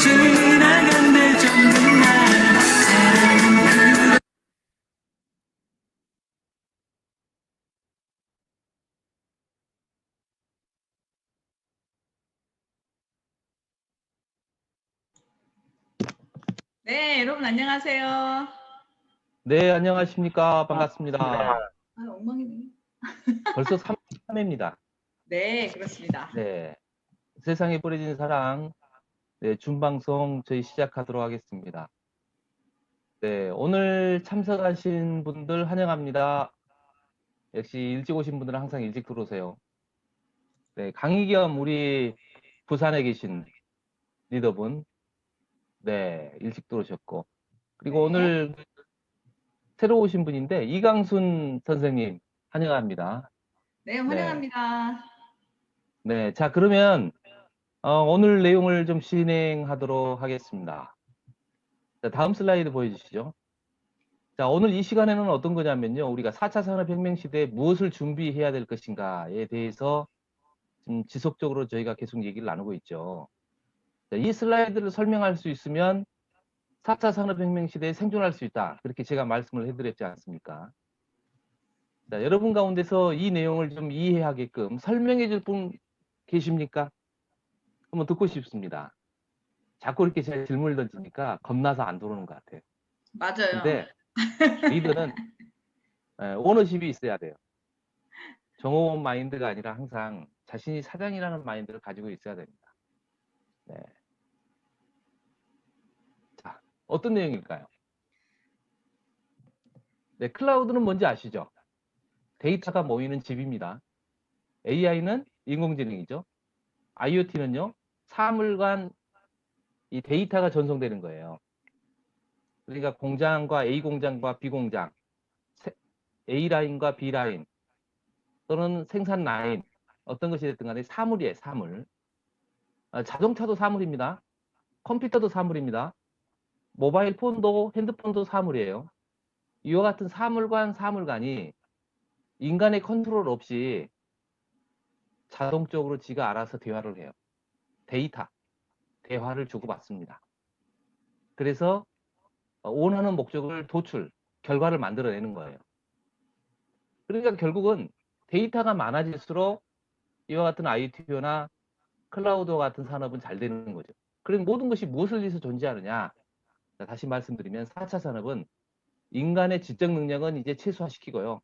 지나간대 정든 날 사랑은 네, 여러분 안녕하세요. 네, 안녕하십니까. 반갑습니다. 엉망이네. 벌써 3회입니다. 네, 그렇습니다. 네. 세상에 뿌려진 사랑, 네, 준방송 저희 시작하도록 하겠습니다. 네, 오늘 참석하신 분들 환영합니다. 역시 일찍 오신 분들은 항상 일찍 들어오세요. 네, 강희겸 우리 부산에 계신 리더분, 네, 일찍 들어오셨고. 그리고 네. 오늘 새로 오신 분인데 이강순 선생님 환영합니다. 네, 환영합니다. 네, 자, 그러면 오늘 내용을 좀 진행하도록 하겠습니다. 자, 다음 슬라이드 보여주시죠. 자, 오늘 이 시간에는 어떤 거냐면요. 우리가 4차 산업혁명 시대에 무엇을 준비해야 될 것인가에 대해서 좀 지속적으로 저희가 계속 얘기를 나누고 있죠. 자, 이 슬라이드를 설명할 수 있으면 4차 산업혁명 시대에 생존할 수 있다. 그렇게 제가 말씀을 해드렸지 않습니까? 자, 여러분 가운데서 이 내용을 좀 이해하게끔 설명해 줄 분 계십니까? 한번 듣고 싶습니다. 자꾸 이렇게 제가 질문을 던지니까 겁나서 안 들어오는 것 같아요. 맞아요. 근데 리더는 오너십이 있어야 돼요. 정오원 마인드가 아니라 항상 자신이 사장이라는 마인드를 가지고 있어야 됩니다. 네. 자, 어떤 내용일까요? 네, 클라우드는 뭔지 아시죠? 데이터가 모이는 집입니다. AI는 인공지능이죠. IoT는요, 사물간 이 데이터가 전송되는 거예요. 그러니까 공장과 A 공장과 B 공장, A 라인과 B 라인, 또는 생산 라인, 어떤 것이 됐든 간에 사물이에요, 사물. 자동차도 사물입니다. 컴퓨터도 사물입니다. 모바일 폰도 핸드폰도 사물이에요. 이와 같은 사물간이 인간의 컨트롤 없이 자동적으로 지가 알아서 대화를 해요. 데이터, 대화를 주고받습니다. 그래서 원하는 목적을 도출, 결과를 만들어내는 거예요. 그러니까 결국은 데이터가 많아질수록 이와 같은 IoT나 클라우드와 같은 산업은 잘 되는 거죠. 그럼 모든 것이 무엇을 위해서 존재하느냐? 다시 말씀드리면 4차 산업은 인간의 지적 능력은 이제 최소화시키고요.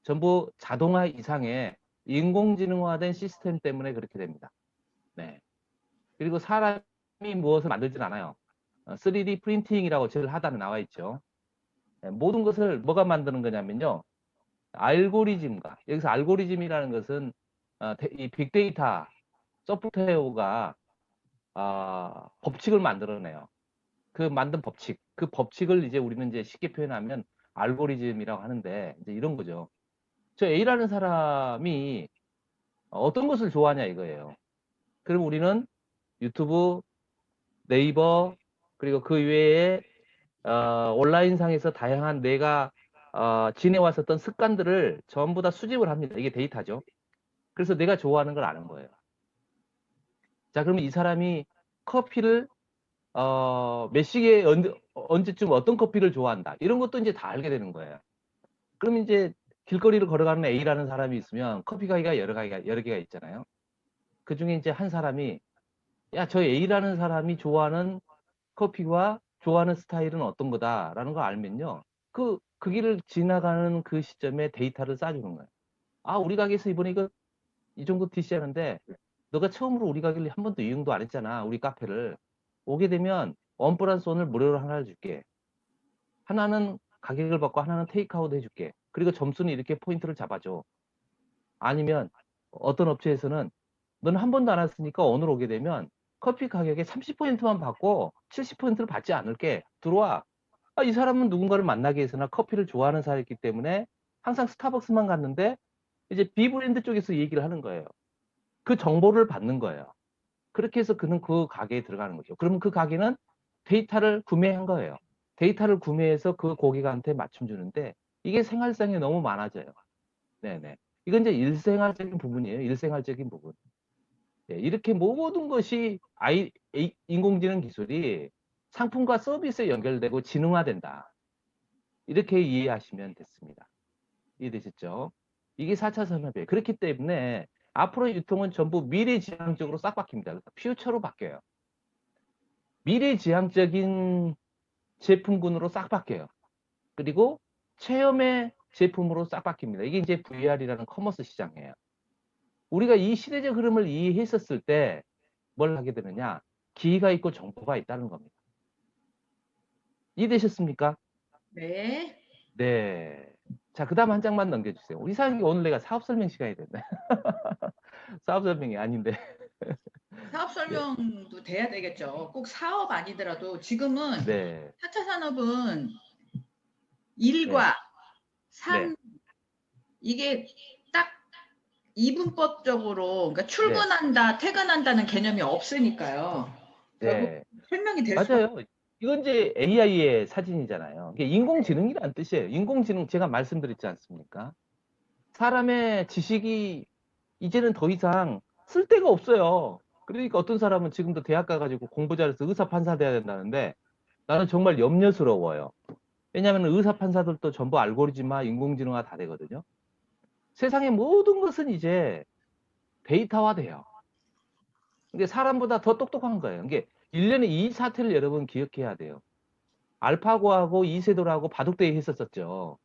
전부 자동화 이상의 인공지능화된 시스템 때문에 그렇게 됩니다. 네. 그리고 사람이 무엇을 만들진 않아요. 3D 프린팅이라고 제일 하단에 나와 있죠. 네, 모든 것을 뭐가 만드는 거냐면요. 알고리즘과, 여기서 알고리즘이라는 것은 이 빅데이터 소프트웨어가 법칙을 만들어내요. 그 만든 법칙, 그 법칙을 이제 우리는 이제 쉽게 표현하면 알고리즘이라고 하는데 이제 이런 거죠. 저 A라는 사람이 어떤 것을 좋아하냐 이거예요. 그럼 우리는 유튜브, 네이버, 그리고 그 외에 온라인상에서 다양한 내가 지내왔었던 습관들을 전부 다 수집을 합니다. 이게 데이터죠. 그래서 내가 좋아하는 걸 아는 거예요. 자, 그러면 이 사람이 커피를 몇 시기에 언제쯤 어떤 커피를 좋아한다. 이런 것도 이제 다 알게 되는 거예요. 그럼 이제 길거리를 걸어가는 A라는 사람이 있으면 커피 가게가 여러 개가 있잖아요. 그 중에 이제 한 사람이 야, 저 A라는 사람이 좋아하는 커피와 좋아하는 스타일은 어떤 거다라는 걸 알면요. 그 길을 지나가는 그 시점에 데이터를 쌓아주는 거예요. 아, 우리 가게에서 이번에 이 정도 DC하는데 너가 처음으로 우리 가게를 한 번도 이용도 안 했잖아. 우리 카페를. 오게 되면 원 플러스 원을 무료로 하나 줄게. 하나는 가격을 받고 하나는 테이크아웃 해줄게. 그리고 점수는 이렇게 포인트를 잡아줘. 아니면 어떤 업체에서는 너는 한 번도 안 왔으니까 오늘 오게 되면 커피 가격에 30%만 받고 70%를 받지 않을게. 들어와. 아, 이 사람은 누군가를 만나기 위해서나 커피를 좋아하는 사람이기 때문에 항상 스타벅스만 갔는데 이제 B 브랜드 쪽에서 얘기를 하는 거예요. 그 정보를 받는 거예요. 그렇게 해서 그는 그 가게에 들어가는 거죠. 그러면 그 가게는 데이터를 구매한 거예요. 데이터를 구매해서 그 고객한테 맞춤 주는데 이게 생활상에 너무 많아져요. 네네. 이건 이제 일생활적인 부분이에요. 일생활적인 부분. 예, 이렇게 모든 것이 인공지능 기술이 상품과 서비스에 연결되고 지능화된다. 이렇게 이해하시면 됐습니다. 이해되셨죠? 이게 4차 산업이에요. 그렇기 때문에 앞으로 유통은 전부 미래지향적으로 싹 바뀝니다. 퓨처로 바뀌어요. 미래지향적인 제품군으로 싹 바뀌어요. 그리고 체험의 제품으로 싹 바뀝니다. 이게 이제 VR이라는 커머스 시장이에요. 우리가 이 시대적 흐름을 이해했었을 때 뭘 하게 되느냐? 기회가 있고 정보가 있다는 겁니다. 이해되셨습니까? 네. 네. 자, 그 다음 한 장만 넘겨주세요. 우리 사장님 오늘 내가 사업 설명 시간이 됐네. 사업 설명이 아닌데. 사업 설명도 돼야 되겠죠. 꼭 사업 아니더라도 지금은 네. 4차 산업은 네. 일과 삶 네. 이게 딱 이분법적으로 그러니까 네. 출근한다, 퇴근한다는 개념이 없으니까요. 결국 네. 설명이 될 수밖에 맞아요. 이건 이제 AI의 사진이잖아요. 이게 인공지능이라는 뜻이에요. 인공지능 제가 말씀드렸지 않습니까? 사람의 지식이 이제는 더 이상 쓸 데가 없어요. 그러니까 어떤 사람은 지금도 대학 가가지고 공부 잘해서 의사 판사 돼야 된다는데 나는 정말 염려스러워요. 왜냐하면 의사 판사들도 전부 알고리즘화, 인공지능화 다 되거든요. 세상의 모든 것은 이제 데이터화돼요. 이게 사람보다 더 똑똑한 거예요. 이게 1년에 이 사태를 여러분 기억해야 돼요. 알파고하고 이세돌하고 바둑대회 했었었죠.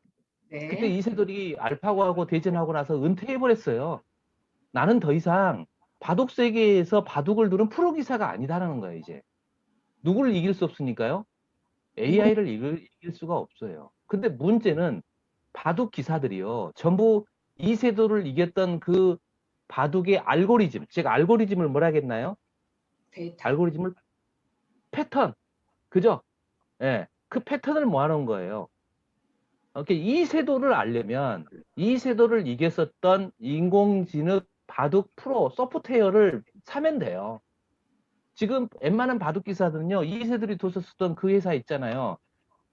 그때 네. 이세돌이 알파고하고 대전하고 나서 은퇴해버렸어요. 나는 더 이상 바둑 세계에서 바둑을 두는 프로 기사가 아니다라는 거예요, 이제. 누구를 이길 수 없으니까요. AI를 이길 수가 없어요. 근데 문제는 바둑 기사들이요. 전부 이세돌을 이겼던 그 바둑의 알고리즘, 제가 알고리즘을 뭐라 하겠나요? 데이터. 알고리즘을 패턴, 그죠? 예, 그 패턴을 모아놓은 거예요. 이렇게 이세돌을 알려면 이세돌을 이겼었던 인공지능 바둑 프로 소프트웨어를 사면 돼요. 지금 웬만한 바둑 기사들은요, 이세돌이 둬서 쓰던 그 회사 있잖아요.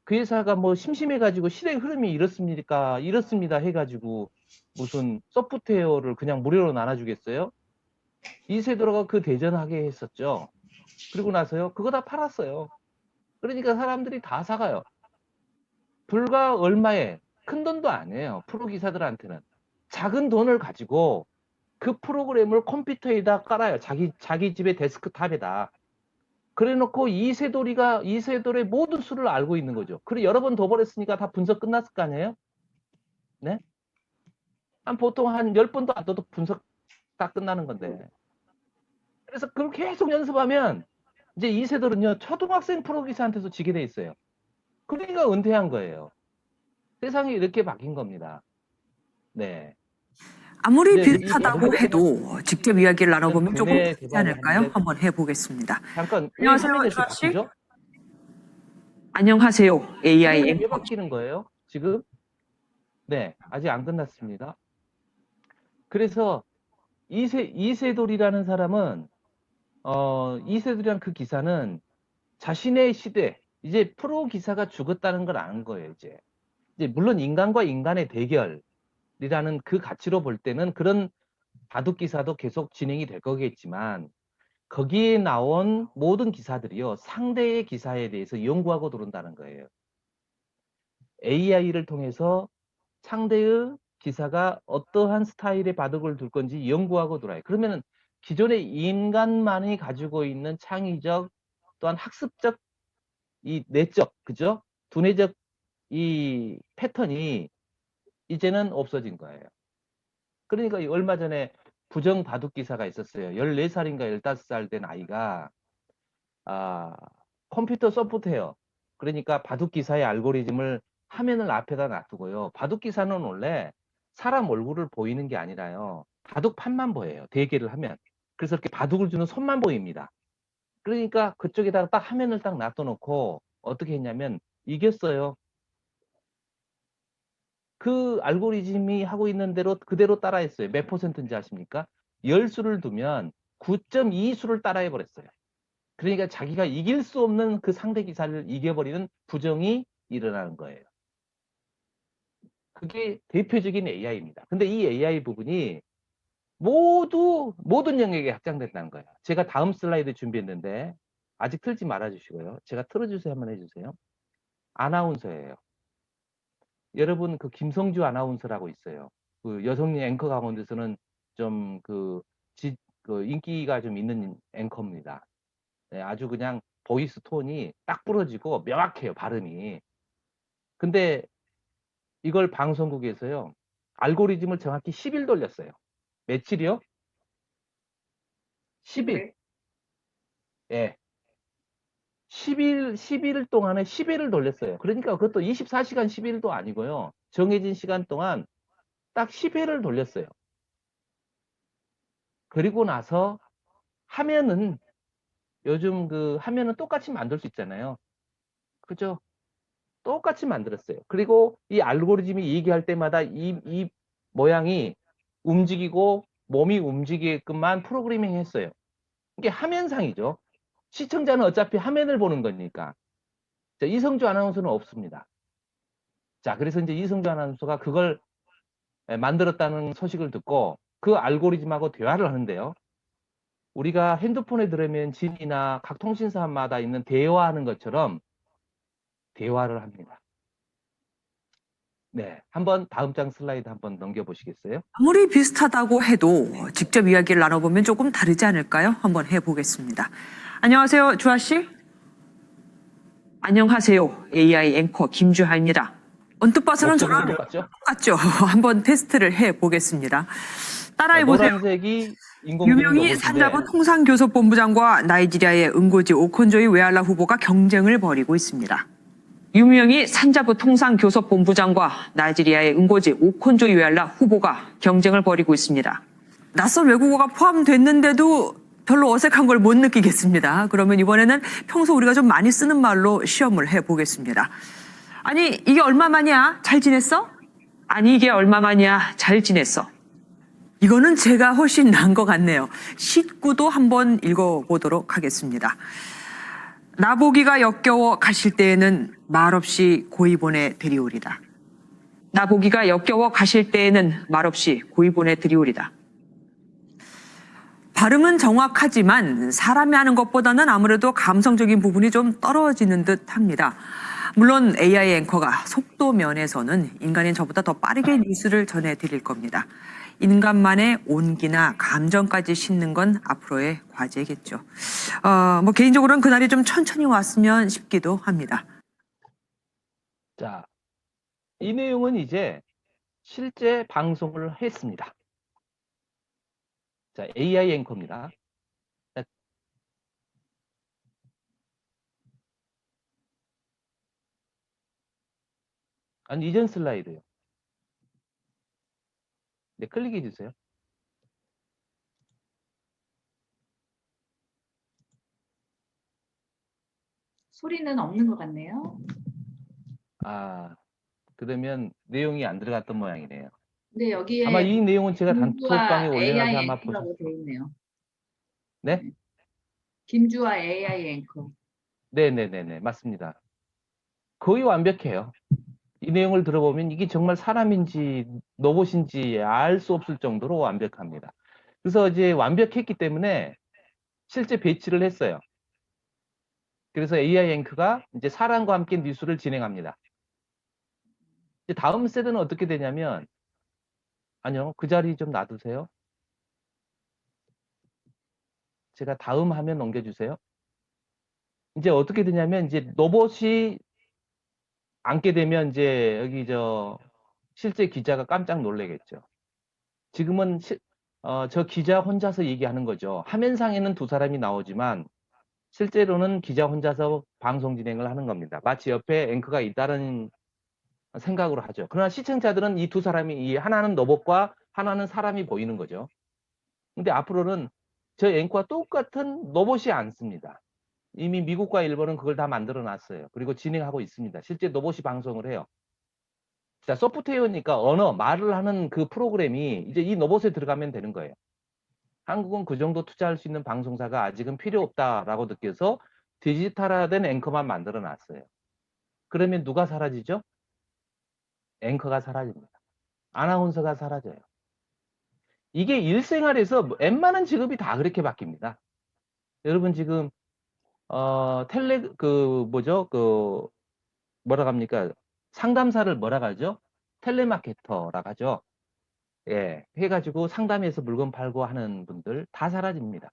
그 회사가 뭐 심심해가지고 시대의 흐름이 이렇습니다 해가지고 무슨 소프트웨어를 그냥 무료로 나눠주겠어요? 이세돌가 그 대전하게 했었죠. 그리고 나서요, 그거 다 팔았어요. 그러니까 사람들이 다 사가요. 불과 얼마에 큰 돈도 아니에요. 프로 기사들한테는. 작은 돈을 가지고 그 프로그램을 컴퓨터에다 깔아요. 자기 집의 데스크탑에다. 그래 놓고 이세돌의 모든 수를 알고 있는 거죠. 그래 여러 번 더 버렸으니까 다 분석 끝났을 거 아니에요? 네? 보통 한 10번도 안 떠도 분석 다 끝나는 건데. 그래서 그걸 계속 연습하면 이제 이세돌은요, 초등학생 프로 기사한테서 지게 돼 있어요. 그러니까 은퇴한 거예요. 세상이 이렇게 바뀐 겁니다. 네. 아무리 이제 비슷하다고 해도 직접 이야기를 나눠보면 조금 국내 다르지 개발을 않을까요? 하는데 한번 해보겠습니다. 잠깐 왜 안녕하세요, 화면이 이렇게 주아 씨. 바뀌죠? 안녕하세요, AI 화면이 왜 앵커. 바뀌는 거예요? 지금? 네, 아직 안 끝났습니다. 그래서 이세돌이라는 사람은 이세돌이란 그 기사는 자신의 시대, 이제 프로 기사가 죽었다는 걸 아는 거예요, 이제. 물론 인간과 인간의 대결이라는 그 가치로 볼 때는 그런 바둑 기사도 계속 진행이 될 거겠지만 거기에 나온 모든 기사들이요, 상대의 기사에 대해서 연구하고 들어온다는 거예요. AI를 통해서 상대의 기사가 어떠한 스타일의 바둑을 둘 건지 연구하고 들어와요. 그러면은 기존의 인간만이 가지고 있는 창의적 또한 학습적 이 내적, 그죠? 두뇌적 이 패턴이 이제는 없어진 거예요. 그러니까 얼마 전에 부정 바둑 기사가 있었어요. 14살인가 15살 된 아이가 컴퓨터 소프트웨어, 그러니까 바둑 기사의 알고리즘을 화면을 앞에다 놔두고요. 바둑 기사는 원래 사람 얼굴을 보이는 게 아니라요, 바둑판만 보여요. 대계를 하면. 그래서 이렇게 바둑을 주는 손만 보입니다. 그러니까 그쪽에다가 딱 화면을 딱 놔둬놓고 어떻게 했냐면 이겼어요. 그 알고리즘이 하고 있는 대로 그대로 따라했어요. 몇 퍼센트인지 아십니까? 10수를 두면 9.2수를 따라해 버렸어요. 그러니까 자기가 이길 수 없는 그 상대 기사를 이겨버리는 부정이 일어나는 거예요. 그게 대표적인 AI입니다. 근데 이 AI 부분이 모든 영역에 확장된다는 거예요. 제가 다음 슬라이드 준비했는데 아직 틀지 말아 주시고요. 제가 틀어주세요 한번 해주세요. 아나운서예요. 여러분 그 김성주 아나운서라고 있어요. 그 여성 앵커 가운데서는 좀 그 인기가 좀 있는 앵커입니다. 네, 아주 그냥 보이스 톤이 딱 부러지고 명확해요, 발음이. 근데 이걸 방송국에서요, 알고리즘을 정확히 10일 돌렸어요. 며칠이요? 10일. 예. 10일 동안에 10회를 돌렸어요. 그러니까 그것도 24시간 10일도 아니고요. 정해진 시간 동안 딱 10회를 돌렸어요. 그리고 나서 화면은 요즘 그 화면은 똑같이 만들 수 있잖아요. 그죠? 똑같이 만들었어요. 그리고 이 알고리즘이 얘기할 때마다 이 모양이 움직이고 몸이 움직이게끔만 프로그래밍 했어요. 이게 화면상이죠. 시청자는 어차피 화면을 보는 거니까. 자, 이성주 아나운서는 없습니다. 자, 그래서 이제 이성주 아나운서가 그걸 만들었다는 소식을 듣고 그 알고리즘하고 대화를 하는데요. 우리가 핸드폰에 들으면 진이나 각 통신사마다 있는 대화하는 것처럼 대화를 합니다. 네, 한번 다음 장 슬라이드 한번 넘겨보시겠어요? 아무리 비슷하다고 해도 직접 이야기를 나눠보면 조금 다르지 않을까요? 한번 해보겠습니다. 안녕하세요, 주아 씨. 안녕하세요, AI 앵커 김주하입니다. 언뜻 봐서는 목소리는 저랑 똑같죠? 똑같죠? 한번 테스트를 해보겠습니다. 자, 따라해보세요. 노란색이 인공지능 유명희 로봇인데 산자부 통상교섭본부장과 나이지리아의 응고지 오콘조이 웨알라 후보가 경쟁을 벌이고 있습니다. 유명희 산자부 통상교섭본부장과 나이지리아의 응고지 오콘조이 웨알라 후보가 경쟁을 벌이고 있습니다. 낯선 외국어가 포함됐는데도 별로 어색한 걸 못 느끼겠습니다. 그러면 이번에는 평소 우리가 좀 많이 쓰는 말로 시험을 해보겠습니다. 아니, 이게 얼마만이야? 잘 지냈어? 아니, 이게 얼마만이야? 잘 지냈어? 이거는 제가 훨씬 나은 것 같네요. 19도 한번 읽어보도록 하겠습니다. 나보기가 역겨워 가실 때에는 말없이 고이 보내 드리오리다. 나보기가 역겨워 가실 때에는 말없이 고이 보내 드리오리다. 발음은 정확하지만 사람이 하는 것보다는 아무래도 감성적인 부분이 좀 떨어지는 듯 합니다. 물론 AI 앵커가 속도 면에서는 인간인 저보다 더 빠르게 뉴스를 전해드릴 겁니다. 인간만의 온기나 감정까지 싣는 건 앞으로의 과제겠죠. 개인적으로는 그날이 좀 천천히 왔으면 싶기도 합니다. 자, 이 내용은 이제 실제 방송을 했습니다. 자, AI 앵커입니다. 자, 아니, 이전 슬라이드요. 네, 클릭해 주세요. 소리는 없는 것 같네요. 아, 그러면 내용이 안 들어갔던 모양이네요. 근데 여기에 아마 이 내용은 제가 단톡방에 김주와 올려놔서 AI 아마 앵커라고 돼 보셨어요. 있네요. 네? 김주와 AI 앵커. 네네네네, 맞습니다. 거의 완벽해요. 이 내용을 들어보면 이게 정말 사람인지 로봇인지 알 수 없을 정도로 완벽합니다. 그래서 이제 완벽했기 때문에 실제 배치를 했어요. 그래서 AI 앵커가 이제 사람과 함께 뉴스를 진행합니다. 이제 다음 세대는 어떻게 되냐면, 아니요, 그 자리 좀 놔두세요. 제가 다음 화면 넘겨주세요. 이제 어떻게 되냐면, 이제 로봇이 앉게 되면 이제 여기 실제 기자가 깜짝 놀라겠죠. 지금은 저 기자 혼자서 얘기하는 거죠. 화면상에는 두 사람이 나오지만 실제로는 기자 혼자서 방송 진행을 하는 겁니다. 마치 옆에 앵커가 있다는 생각으로 하죠. 그러나 시청자들은 이 두 사람이, 이 하나는 로봇과 하나는 사람이 보이는 거죠. 근데 앞으로는 저 앵커와 똑같은 로봇이 앉습니다. 이미 미국과 일본은 그걸 다 만들어 놨어요. 그리고 진행하고 있습니다. 실제 로봇이 방송을 해요. 자, 소프트웨어니까 언어, 말을 하는 그 프로그램이 이제 이 로봇에 들어가면 되는 거예요. 한국은 그 정도 투자할 수 있는 방송사가 아직은 필요 없다라고 느껴서 디지털화된 앵커만 만들어 놨어요. 그러면 누가 사라지죠? 앵커가 사라집니다. 아나운서가 사라져요. 이게 일생활에서 웬만한 직업이 다 그렇게 바뀝니다. 여러분 지금 뭐죠? 뭐라 합니까? 상담사를 뭐라 하죠? 텔레마케터라고 하죠. 예, 해가지고 상담해서 물건 팔고 하는 분들 다 사라집니다.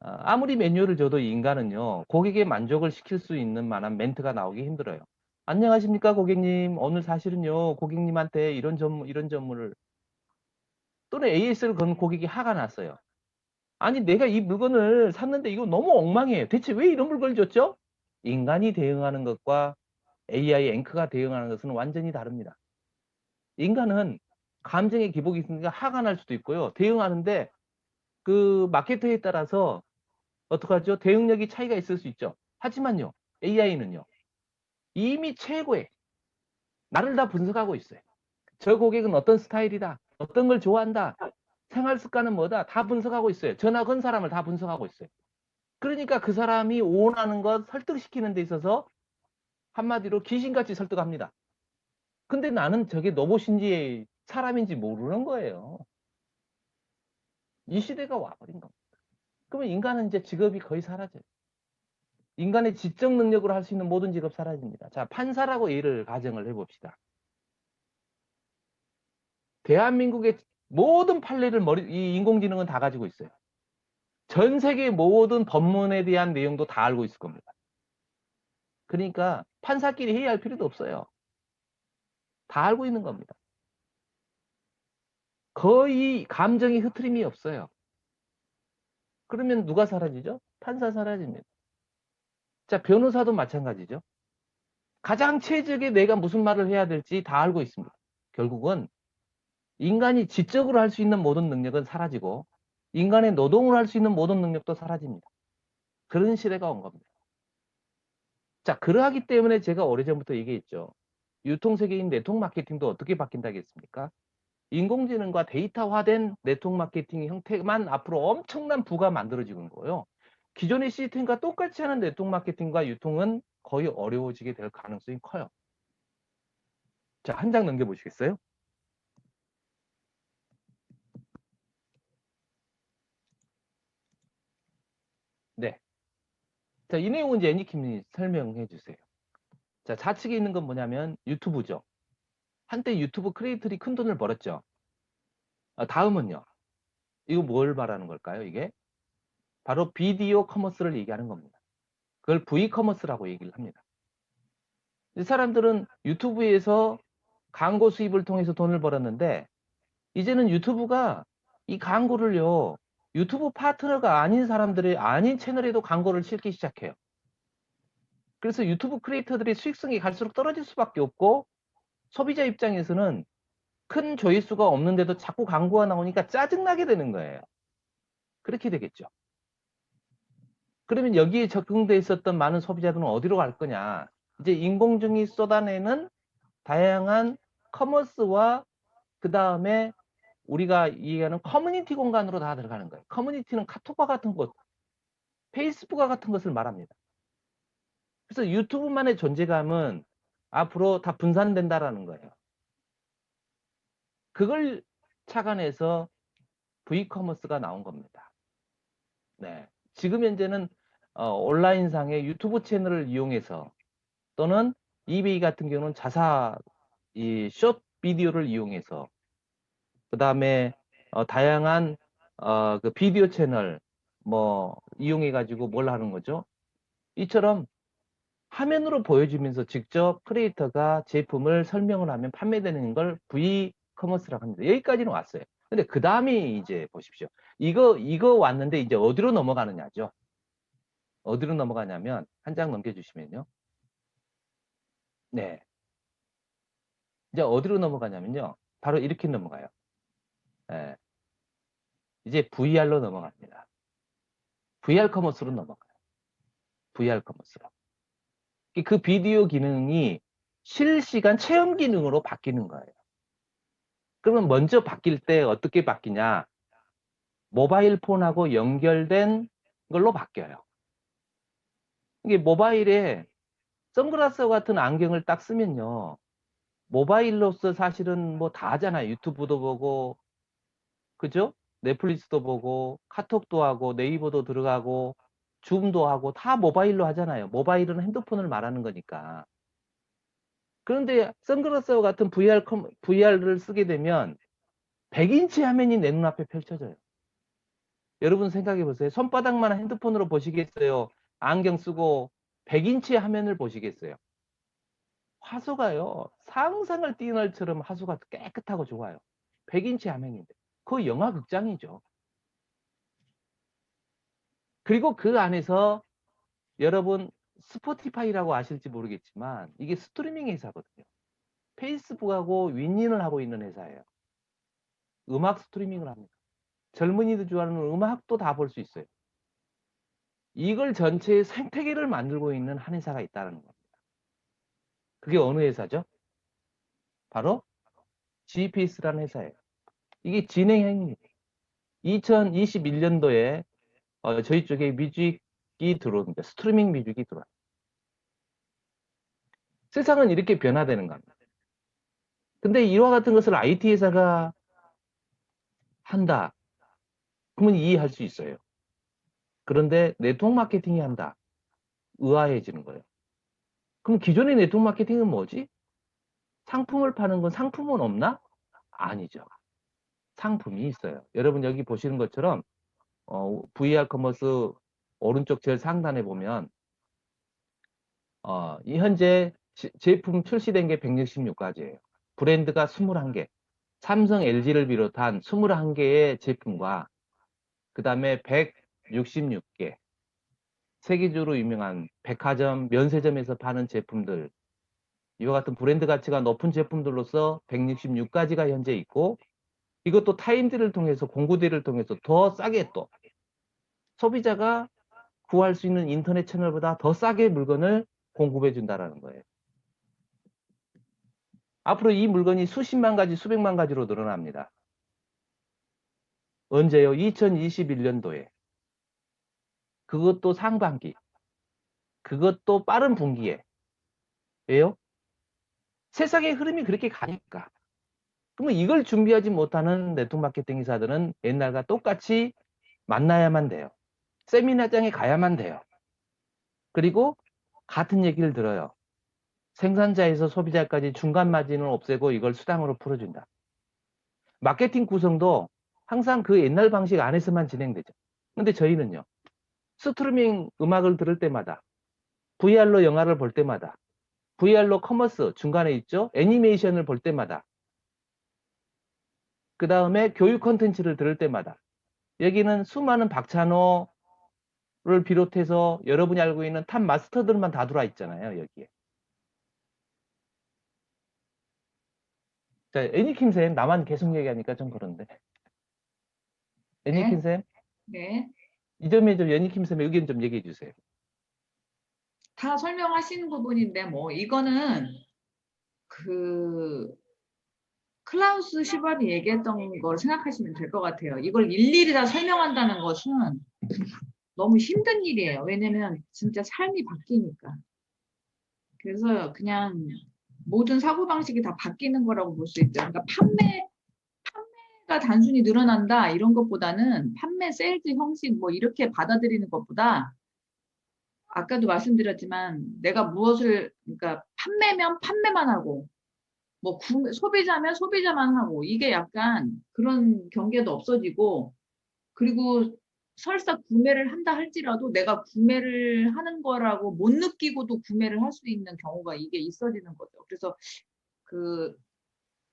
아무리 매뉴얼을 줘도 인간은요, 고객의 만족을 시킬 수 있는 만한 멘트가 나오기 힘들어요. 안녕하십니까, 고객님. 오늘 사실은요, 고객님한테 이런 점을, 또는 AS를 건 고객이 화가 났어요. 아니, 내가 이 물건을 샀는데 이거 너무 엉망이에요. 대체 왜 이런 물건을 줬죠? 인간이 대응하는 것과 AI 앵커가 대응하는 것은 완전히 다릅니다. 인간은 감정의 기복이 있으니까 화가 날 수도 있고요. 대응하는데 그 마케터에 따라서 어떡하죠? 대응력이 차이가 있을 수 있죠. 하지만요, AI는요, 이미 최고의 나를 다 분석하고 있어요. 저 고객은 어떤 스타일이다, 어떤 걸 좋아한다, 생활 습관은 뭐다, 다 분석하고 있어요. 전화 건 사람을 다 분석하고 있어요. 그러니까 그 사람이 원하는 것 설득시키는 데 있어서 한마디로 귀신같이 설득합니다. 근데 나는 저게 로봇인지 사람인지 모르는 거예요. 이 시대가 와버린 겁니다. 그러면 인간은 이제 직업이 거의 사라져요. 인간의 지적 능력으로 할 수 있는 모든 직업 사라집니다. 자, 판사라고 예를 가정을 해봅시다. 대한민국의 모든 판례를 이 인공지능은 다 가지고 있어요. 전 세계 모든 법문에 대한 내용도 다 알고 있을 겁니다. 그러니까 판사끼리 회의할 필요도 없어요. 다 알고 있는 겁니다. 거의 감정이 흐트림이 없어요. 그러면 누가 사라지죠? 판사 사라집니다. 자, 변호사도 마찬가지죠. 가장 최적의 내가 무슨 말을 해야 될지 다 알고 있습니다. 결국은 인간이 지적으로 할 수 있는 모든 능력은 사라지고 인간의 노동을 할 수 있는 모든 능력도 사라집니다. 그런 시대가 온 겁니다. 자, 그러하기 때문에 제가 오래전부터 얘기했죠. 유통세계인 네트워크 마케팅도 어떻게 바뀐다겠습니까? 인공지능과 데이터화된 네트워크 마케팅 형태만 앞으로 엄청난 부가 만들어지는 거예요. 기존의 시스템과 똑같이 하는 네트워크 마케팅과 유통은 거의 어려워지게 될 가능성이 커요. 자, 한 장 넘겨보시겠어요? 네. 자, 이 내용은 이제 애니킴이 설명해 주세요. 자, 좌측에 있는 건 뭐냐면 유튜브죠. 한때 유튜브 크리에이터들이 큰 돈을 벌었죠. 다음은요. 이거 뭘 말하는 걸까요, 이게? 바로 비디오 커머스를 얘기하는 겁니다. 그걸 V커머스라고 얘기를 합니다. 이 사람들은 유튜브에서 광고 수입을 통해서 돈을 벌었는데 이제는 유튜브가 이 광고를요, 유튜브 파트너가 아닌 사람들의 아닌 채널에도 광고를 실기 시작해요. 그래서 유튜브 크리에이터들의 수익성이 갈수록 떨어질 수밖에 없고 소비자 입장에서는 큰 조회수가 없는데도 자꾸 광고가 나오니까 짜증나게 되는 거예요. 그렇게 되겠죠. 그러면 여기에 적응돼 있었던 많은 소비자들은 어디로 갈 거냐? 이제 인공지능이 쏟아내는 다양한 커머스와 그 다음에 우리가 얘기하는 커뮤니티 공간으로 다 들어가는 거예요. 커뮤니티는 카톡과 같은 곳, 페이스북과 같은 것을 말합니다. 그래서 유튜브만의 존재감은 앞으로 다 분산된다라는 거예요. 그걸 착안해서 V커머스가 나온 겁니다. 네. 지금 현재는 온라인상의 유튜브 채널을 이용해서 또는 이베이 같은 경우는 이 숏 비디오를 이용해서 그 다음에 다양한 그 비디오 채널 뭐 이용해 가지고 뭘 하는 거죠? 이처럼 화면으로 보여주면서 직접 크리에이터가 제품을 설명을 하면 판매되는 걸 V커머스라고 합니다. 여기까지는 왔어요. 근데 그 다음에 이제 보십시오. 이거 왔는데 이제 어디로 넘어가느냐죠. 어디로 넘어가냐면 한 장 넘겨주시면요. 네. 이제 어디로 넘어가냐면요. 바로 이렇게 넘어가요. 네. 이제 VR로 넘어갑니다. VR 커머스로 넘어가요. VR 커머스로. 그 비디오 기능이 실시간 체험 기능으로 바뀌는 거예요. 그러면 먼저 바뀔 때 어떻게 바뀌냐? 모바일 폰하고 연결된 걸로 바뀌어요. 이게 모바일에 선글라스 같은 안경을 딱 쓰면요. 모바일로서 사실은 뭐 다 하잖아요. 유튜브도 보고 그죠? 넷플릭스도 보고 카톡도 하고 네이버도 들어가고 줌도 하고 다 모바일로 하잖아요. 모바일은 핸드폰을 말하는 거니까. 그런데 선글라스와 같은 VR를 쓰게 되면 100인치 화면이 내 눈앞에 펼쳐져요. 여러분 생각해 보세요. 손바닥만 핸드폰으로 보시겠어요? 안경 쓰고 100인치 화면을 보시겠어요? 화소가요. 상상을 뛰어날 처럼 화소가 깨끗하고 좋아요. 100인치 화면인데. 그거 영화 극장이죠. 그리고 그 안에서 여러분 스포티파이라고 아실지 모르겠지만 이게 스트리밍 회사거든요. 페이스북하고 윈윈을 하고 있는 회사예요. 음악 스트리밍을 합니다. 젊은이들 좋아하는 음악도 다 볼 수 있어요. 이걸 전체의 생태계를 만들고 있는 한 회사가 있다는 겁니다. 그게 어느 회사죠? 바로 GPS라는 회사예요. 이게 진행형입니다. 2021년도에 저희 쪽에 뮤직이 들어옵니다. 스트리밍 뮤직이 들어와요. 세상은 이렇게 변화되는 겁니다. 근데 이와 같은 것을 IT 회사가 한다. 그러면 이해할 수 있어요. 그런데 네트워크 마케팅이 한다. 의아해지는 거예요. 그럼 기존의 네트워크 마케팅은 뭐지? 상품을 파는 건 상품은 없나? 아니죠. 상품이 있어요. 여러분 여기 보시는 것처럼 VR 커머스 오른쪽 제일 상단에 보면 이 현재 제품 출시된 게 166가지예요. 브랜드가 21개. 삼성, LG를 비롯한 21개의 제품과 그 다음에 166개. 세계적으로 유명한 백화점, 면세점에서 파는 제품들, 이와 같은 브랜드 가치가 높은 제품들로서 166가지가 현재 있고, 이것도 타임들을 통해서, 공구대를 통해서 더 싸게 또 소비자가 구할 수 있는 인터넷 채널보다 더 싸게 물건을 공급해 준다라는 거예요. 앞으로 이 물건이 수십만 가지, 수백만 가지로 늘어납니다. 언제요? 2021년도에. 그것도 상반기. 그것도 빠른 분기에. 왜요? 세상의 흐름이 그렇게 가니까. 그러면 이걸 준비하지 못하는 네트워크 마케팅 회사들은 옛날과 똑같이 만나야만 돼요. 세미나장에 가야만 돼요. 그리고 같은 얘기를 들어요. 생산자에서 소비자까지 중간 마진을 없애고 이걸 수당으로 풀어준다. 마케팅 구성도 항상 그 옛날 방식 안에서만 진행되죠. 근데 저희는요. 스트리밍 음악을 들을 때마다, VR로 영화를 볼 때마다, VR로 커머스 중간에 있죠. 애니메이션을 볼 때마다, 그 다음에 교육 콘텐츠를 들을 때마다, 여기는 수많은 박찬호를 비롯해서 여러분이 알고 있는 탑 마스터들만 다 들어와 있잖아요. 여기에. 자, 애니킴쌤 나만 계속 얘기하니까 좀 그런데. 애니킴쌤, 네. 이 점에 좀 애니킴쌤의 의견 좀 얘기해 주세요. 다 설명하시는 부분인데 뭐 이거는 그 클라우스 슈밥이 얘기했던 걸 생각하시면 될 것 같아요. 이걸 일일이 다 설명한다는 것은 너무 힘든 일이에요. 왜냐면 진짜 삶이 바뀌니까. 그래서 그냥 모든 사고방식이 다 바뀌는 거라고 볼 수 있죠. 그러니까 판매가 단순히 늘어난다 이런 것보다는 판매 세일즈 형식 뭐 이렇게 받아들이는 것보다 아까도 말씀드렸지만 내가 무엇을 그러니까 판매면 판매만 하고 뭐 소비자면 소비자만 하고 이게 약간 그런 경계도 없어지고 그리고 설사 구매를 한다 할지라도 내가 구매를 하는 거라고 못 느끼고도 구매를 할 수 있는 경우가 이게 있어지는 거죠. 그래서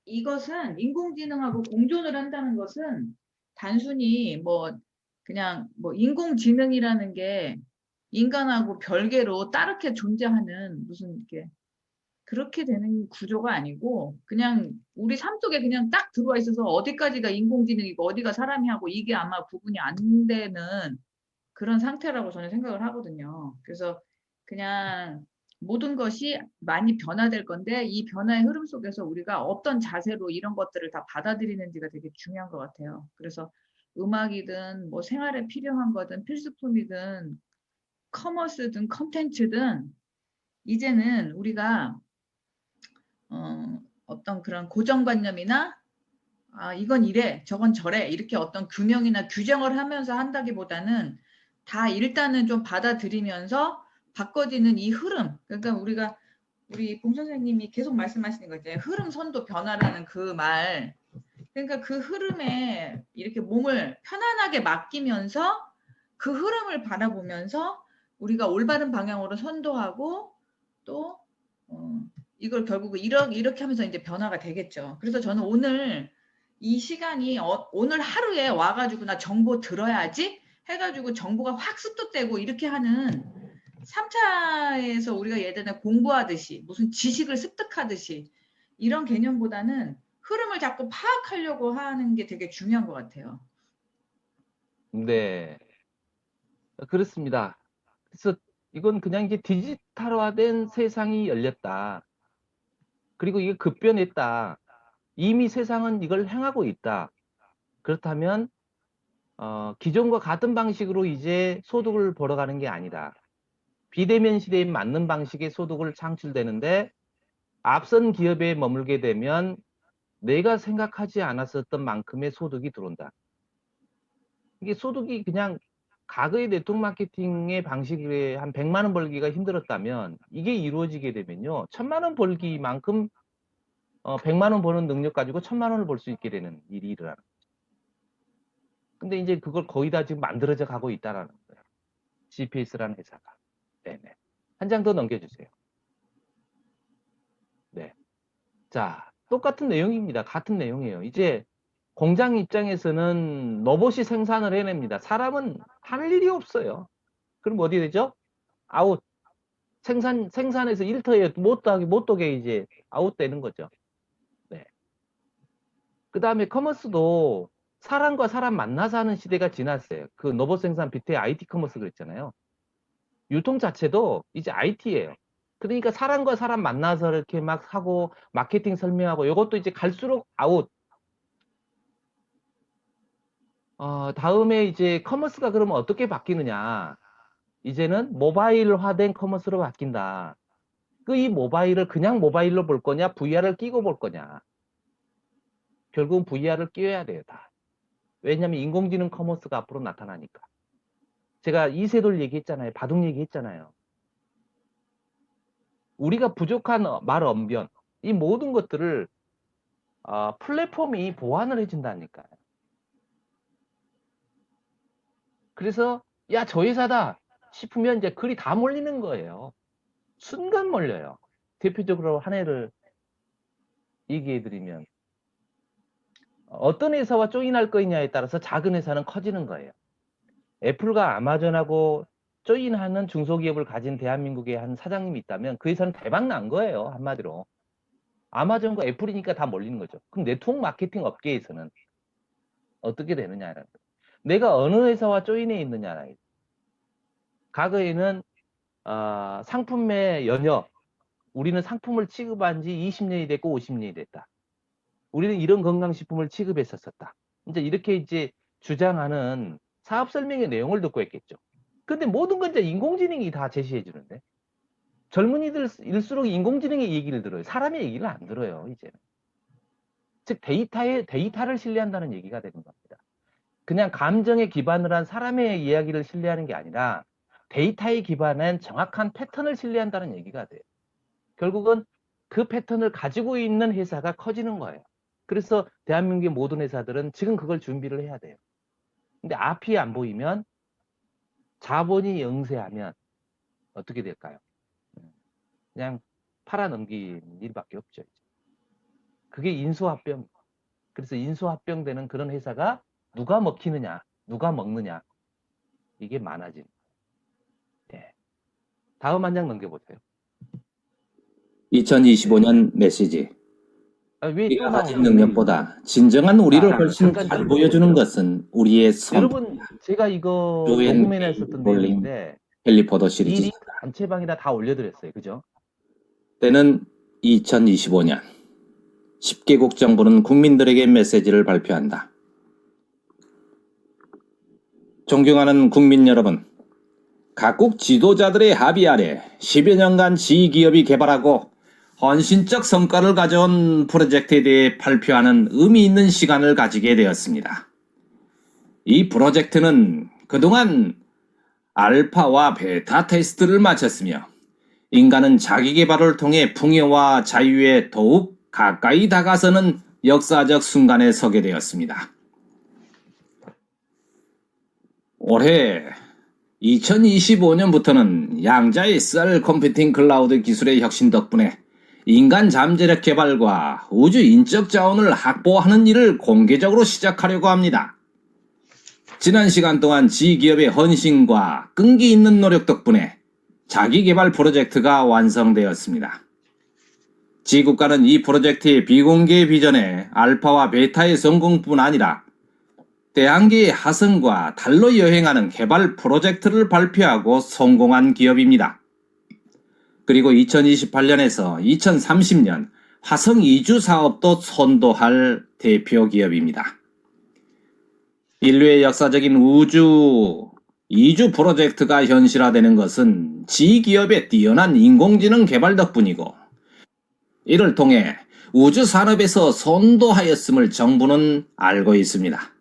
이것은 인공지능하고 공존을 한다는 것은 단순히 뭐 그냥 뭐 인공지능이라는 게 인간하고 별개로 따르게 존재하는 무슨 이렇게 그렇게 되는 구조가 아니고 그냥 우리 삶 속에 그냥 딱 들어와 있어서 어디까지가 인공지능이고 어디가 사람이 하고 이게 아마 구분이 안 되는 그런 상태라고 저는 생각을 하거든요. 그래서 그냥 모든 것이 많이 변화될 건데 이 변화의 흐름 속에서 우리가 어떤 자세로 이런 것들을 다 받아들이는지가 되게 중요한 것 같아요. 그래서 음악이든 뭐 생활에 필요한 거든 필수품이든 커머스든 컨텐츠든 이제는 우리가 어떤 그런 고정관념이나 이건 이래, 저건 저래 이렇게 어떤 균형이나 규정을 하면서 한다기보다는 다 일단은 좀 받아들이면서 바꿔지는 이 흐름. 그러니까 우리 봉 선생님이 계속 말씀하시는 거 있잖아요. 흐름, 선도, 변화라는 그 말. 그러니까 그 흐름에 이렇게 몸을 편안하게 맡기면서 그 흐름을 바라보면서 우리가 올바른 방향으로 선도하고 또 이걸 결국 이렇게 하면서 이제 변화가 되겠죠. 그래서 저는 오늘 이 시간이 오늘 하루에 와가지고 나 정보 들어야지 해가지고 정보가 확 습득되고 이렇게 하는 3차에서 우리가 예전에 공부하듯이 무슨 지식을 습득하듯이 이런 개념보다는 흐름을 자꾸 파악하려고 하는 게 되게 중요한 것 같아요. 네, 그렇습니다. 그래서 이건 그냥 이제 디지털화된 세상이 열렸다. 그리고 이게 급변했다. 이미 세상은 이걸 행하고 있다. 그렇다면 기존과 같은 방식으로 이제 소득을 벌어가는 게 아니다. 비대면 시대에 맞는 방식의 소득을 창출되는데 앞선 기업에 머물게 되면 내가 생각하지 않았었던 만큼의 소득이 들어온다. 이게 소득이 그냥 과거의 네트워크 마케팅의 방식에 한 100만 원 벌기가 힘들었다면 이게 이루어지게 되면요. 1000만 원 벌기만큼 100만 원 버는 능력 가지고 1000만 원을 벌 수 있게 되는 일이 일어나는 거죠. 근데 이제 그걸 거의 다 지금 만들어져 가고 있다라는 거예요. GPS라는 회사가. 네네. 한 장 더 넘겨주세요. 네. 자, 똑같은 내용입니다. 같은 내용이에요. 이제 공장 입장에서는 로봇이 생산을 해냅니다. 사람은 할 일이 없어요. 그럼 어디 되죠? 아웃. 생산에서 일터에 못 도게 이제 아웃되는 거죠. 네. 그 다음에 커머스도 사람과 사람 만나서 하는 시대가 지났어요. 그 로봇 생산 비트의 IT 커머스 그랬잖아요. 유통 자체도 이제 IT예요. 그러니까 사람과 사람 만나서 이렇게 막 하고 마케팅 설명하고 이것도 이제 갈수록 아웃. 다음에 이제 커머스가 그러면 어떻게 바뀌느냐. 이제는 모바일화된 커머스로 바뀐다. 이 모바일을 그냥 모바일로 볼 거냐, VR을 끼고 볼 거냐. 결국은 VR을 끼워야 돼요, 다. 왜냐하면 인공지능 커머스가 앞으로 나타나니까. 제가 이세돌 얘기했잖아요. 바둑 얘기했잖아요. 우리가 부족한 말 언변, 이 모든 것들을 플랫폼이 보완을 해준다니까요. 그래서 야, 저 회사다 싶으면 이제 글이 다 몰리는 거예요. 순간 몰려요. 대표적으로 한 해를 얘기해드리면 어떤 회사와 조인할 거냐에 따라서 작은 회사는 커지는 거예요. 애플과 아마존하고 조인하는 중소기업을 가진 대한민국의 한 사장님이 있다면 그 회사는 대박 난 거예요. 한마디로. 아마존과 애플이니까 다 몰리는 거죠. 그럼 네트워크 마케팅 업계에서는 어떻게 되느냐라는 거예요. 내가 어느 회사와 조인해 있느냐라는 거예요. 과거에는 상품의 연역, 우리는 상품을 취급한 지 20년이 됐고 50년이 됐다. 우리는 이런 건강식품을 취급했었다. 이제 이렇게 이제 주장하는 사업 설명의 내용을 듣고 했겠죠. 근데 모든 건 이제 인공지능이 다 제시해 주는데 젊은이들일수록 인공지능의 얘기를 들어요. 사람의 얘기를 안 들어요, 이제는. 즉 데이터를 신뢰한다는 얘기가 되는 겁니다. 그냥 감정에 기반을 한 사람의 이야기를 신뢰하는 게 아니라 데이터에 기반한 정확한 패턴을 신뢰한다는 얘기가 돼요. 결국은 그 패턴을 가지고 있는 회사가 커지는 거예요. 그래서 대한민국의 모든 회사들은 지금 그걸 준비를 해야 돼요. 근데 앞이 안 보이면 자본이 영세하면 어떻게 될까요? 그냥 팔아넘기는 일밖에 없죠. 그게 인수합병. 그래서 인수합병되는 그런 회사가 누가 먹히느냐, 누가 먹느냐, 이게 많아진. 네. 다음 한 장 넘겨보세요. 2025년 메시지. 왜 또 우리가 가진 나오죠? 능력보다 진정한 우리를 훨씬 잠깐 잘 좀 보여주는 보세요. 것은 우리의 섬, 여러분, 제가 이거 조앤 녹음해 케이 놨었던 롤링, 내용인데 헬리포더 이 시리즈. 링크 단체방에다 다 올려드렸어요. 그죠? 때는 2025년 10개국 정부는 국민들에게 메시지를 발표한다. 존경하는 국민 여러분, 각국 지도자들의 합의 아래 10여 년간 지기업이 개발하고 헌신적 성과를 가져온 프로젝트에 대해 발표하는 의미 있는 시간을 가지게 되었습니다. 이 프로젝트는 그동안 알파와 베타 테스트를 마쳤으며 인간은 자기 개발을 통해 풍요와 자유에 더욱 가까이 다가서는 역사적 순간에 서게 되었습니다. 올해 2025년부터는 양자의 셀 컴퓨팅 클라우드 기술의 혁신 덕분에 인간 잠재력 개발과 우주 인적 자원을 확보하는 일을 공개적으로 시작하려고 합니다. 지난 시간 동안 지기업의 헌신과 끈기 있는 노력 덕분에 자기 개발 프로젝트가 완성되었습니다. 지국가는 이 프로젝트의 비공개 비전에 알파와 베타의 성공뿐 아니라 태양계의 하성과 달로 여행하는 개발 프로젝트를 발표하고 성공한 기업입니다. 그리고 2028년에서 2030년 화성 이주 사업도 선도할 대표 기업입니다. 인류의 역사적인 우주 이주 프로젝트가 현실화되는 것은 지기업의 뛰어난 인공지능 개발 덕분이고 이를 통해 우주 산업에서 선도하였음을 정부는 알고 있습니다.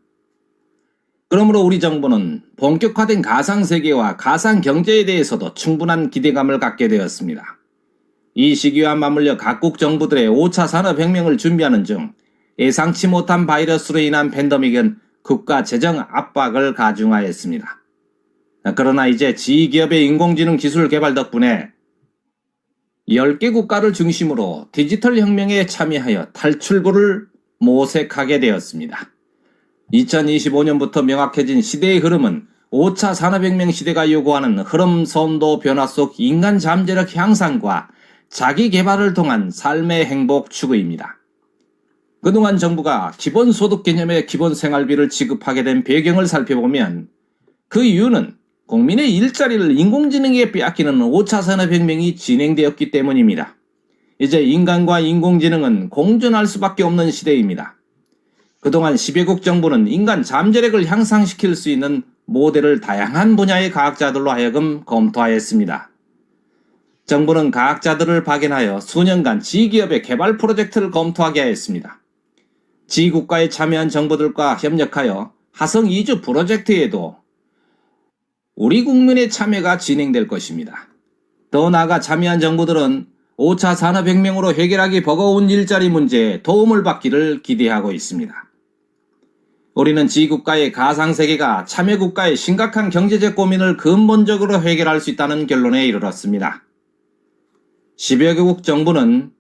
그러므로 우리 정부는 본격화된 가상세계와 가상경제에 대해서도 충분한 기대감을 갖게 되었습니다. 이 시기와 맞물려 각국 정부들의 5차 산업혁명을 준비하는 중 예상치 못한 바이러스로 인한 팬데믹은 국가 재정 압박을 가중하였습니다. 그러나 이제 지기업의 인공지능 기술 개발 덕분에 10개 국가를 중심으로 디지털 혁명에 참여하여 탈출구를 모색하게 되었습니다. 2025년부터 명확해진 시대의 흐름은 5차 산업혁명 시대가 요구하는 흐름 선도 변화 속 인간 잠재력 향상과 자기 개발을 통한 삶의 행복 추구입니다. 그동안 정부가 기본소득 개념의 기본생활비를 지급하게 된 배경을 살펴보면 그 이유는 국민의 일자리를 인공지능에 빼앗기는 5차 산업혁명이 진행되었기 때문입니다. 이제 인간과 인공지능은 공존할 수밖에 없는 시대입니다. 그동안 10여국 정부는 인간 잠재력을 향상시킬 수 있는 모델을 다양한 분야의 과학자들로 하여금 검토하였습니다. 정부는 과학자들을 파견하여 수년간 지기업의 개발 프로젝트를 검토하게 하였습니다. 지국가에 참여한 정부들과 협력하여 화성 이주 프로젝트에도 우리 국민의 참여가 진행될 것입니다. 더 나아가 참여한 정부들은 5차 산업혁명으로 해결하기 버거운 일자리 문제에 도움을 받기를 기대하고 있습니다. 우리는 지국가의 가상세계가 참여국가의 심각한 경제적 고민을 근본적으로 해결할 수 있다는 결론에 이르렀습니다. 10여 개국 정부는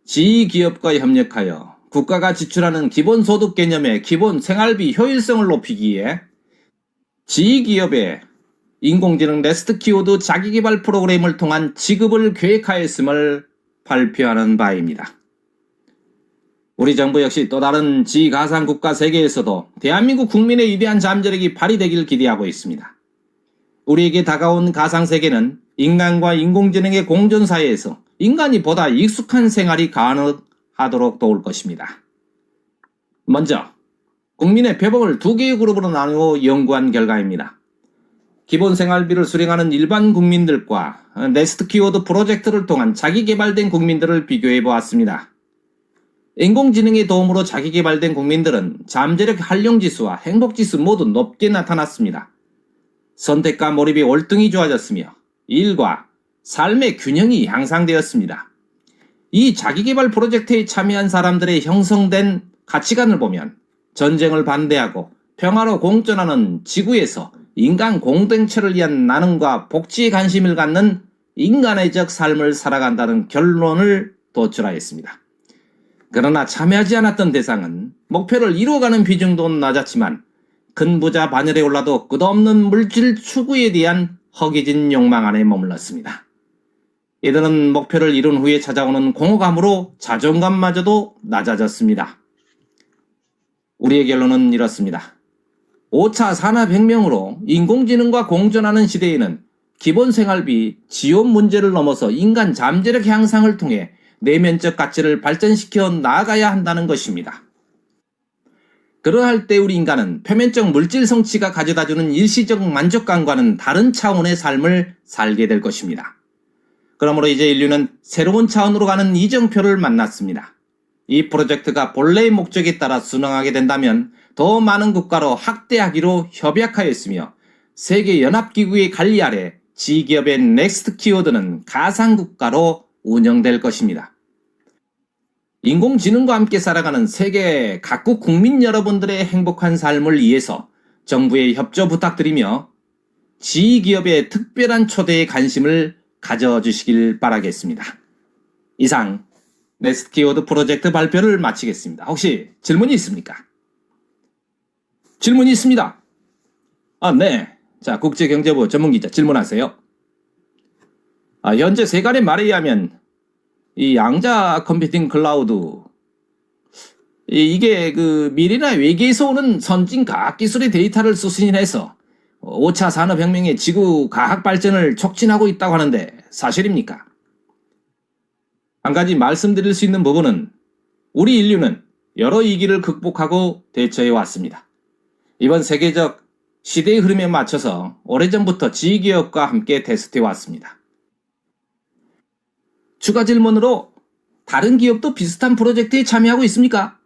지기업과 협력하여 국가가 지출하는 기본소득 개념의 기본 생활비 효율성을 높이기 위해 지기업의 인공지능 레스트 키워드 자기개발 프로그램을 통한 지급을 계획하였음을 발표하는 바입니다. 우리 정부 역시 또 다른 지가상국가 세계에서도 대한민국 국민의 위대한 잠재력이 발휘되길 기대하고 있습니다. 우리에게 다가온 가상세계는 인간과 인공지능의 공존사회에서 인간이 보다 익숙한 생활이 가능하도록 도울 것입니다. 먼저 국민의 표범을 2개의 그룹으로 나누어 연구한 결과입니다. 기본 생활비를 수령하는 일반 국민들과 네스트 키워드 프로젝트를 통한 자기 개발된 국민들을 비교해 보았습니다. 인공지능의 도움으로 자기 개발된 국민들은 잠재력 활용지수와 행복지수 모두 높게 나타났습니다. 선택과 몰입이 월등히 좋아졌으며 일과 삶의 균형이 향상되었습니다. 이 자기개발 프로젝트에 참여한 사람들의 형성된 가치관을 보면 전쟁을 반대하고 평화로 공존하는 지구에서 인간 공동체를 위한 나눔과 복지에 관심을 갖는 인간의적 삶을 살아간다는 결론을 도출하였습니다. 그러나 참여하지 않았던 대상은 목표를 이루어가는 비중도 낮았지만 큰 부자 반열에 올라도 끝없는 물질 추구에 대한 허기진 욕망 안에 머물렀습니다. 이들은 목표를 이룬 후에 찾아오는 공허감으로 자존감마저도 낮아졌습니다. 우리의 결론은 이렇습니다. 5차 산업혁명으로 인공지능과 공존하는 시대에는 기본생활비 지원 문제를 넘어서 인간 잠재력 향상을 통해 내면적 가치를 발전시켜 나아가야 한다는 것입니다. 그러할 때 우리 인간은 표면적 물질 성취가 가져다주는 일시적 만족감과는 다른 차원의 삶을 살게 될 것입니다. 그러므로 이제 인류는 새로운 차원으로 가는 이정표를 만났습니다. 이 프로젝트가 본래의 목적에 따라 순응하게 된다면 더 많은 국가로 확대하기로 협약하였으며 세계연합기구의 관리 아래 지기업의 넥스트 키워드는 가상국가로 운영될 것입니다. 인공지능과 함께 살아가는 세계 각국 국민 여러분들의 행복한 삶을 위해서 정부의 협조 부탁드리며 지기업의 특별한 초대에 관심을 가져주시길 바라겠습니다. 이상 넥스트 키워드 프로젝트 발표를 마치겠습니다. 혹시 질문이 있습니까? 질문이 있습니다. 네. 자, 국제경제부 전문기자 질문하세요. 현재 세간의 말에 의하면 이 양자 컴퓨팅 클라우드 이게 그 미래나 외계에서 오는 선진 과학기술의 데이터를 수신해서 5차 산업혁명의 지구 과학 발전을 촉진하고 있다고 하는데 사실입니까? 한 가지 말씀드릴 수 있는 부분은 우리 인류는 여러 위기를 극복하고 대처해 왔습니다. 이번 세계적 시대의 흐름에 맞춰서 오래전부터 지기업과 함께 테스트해 왔습니다. 추가 질문으로 다른 기업도 비슷한 프로젝트에 참여하고 있습니까?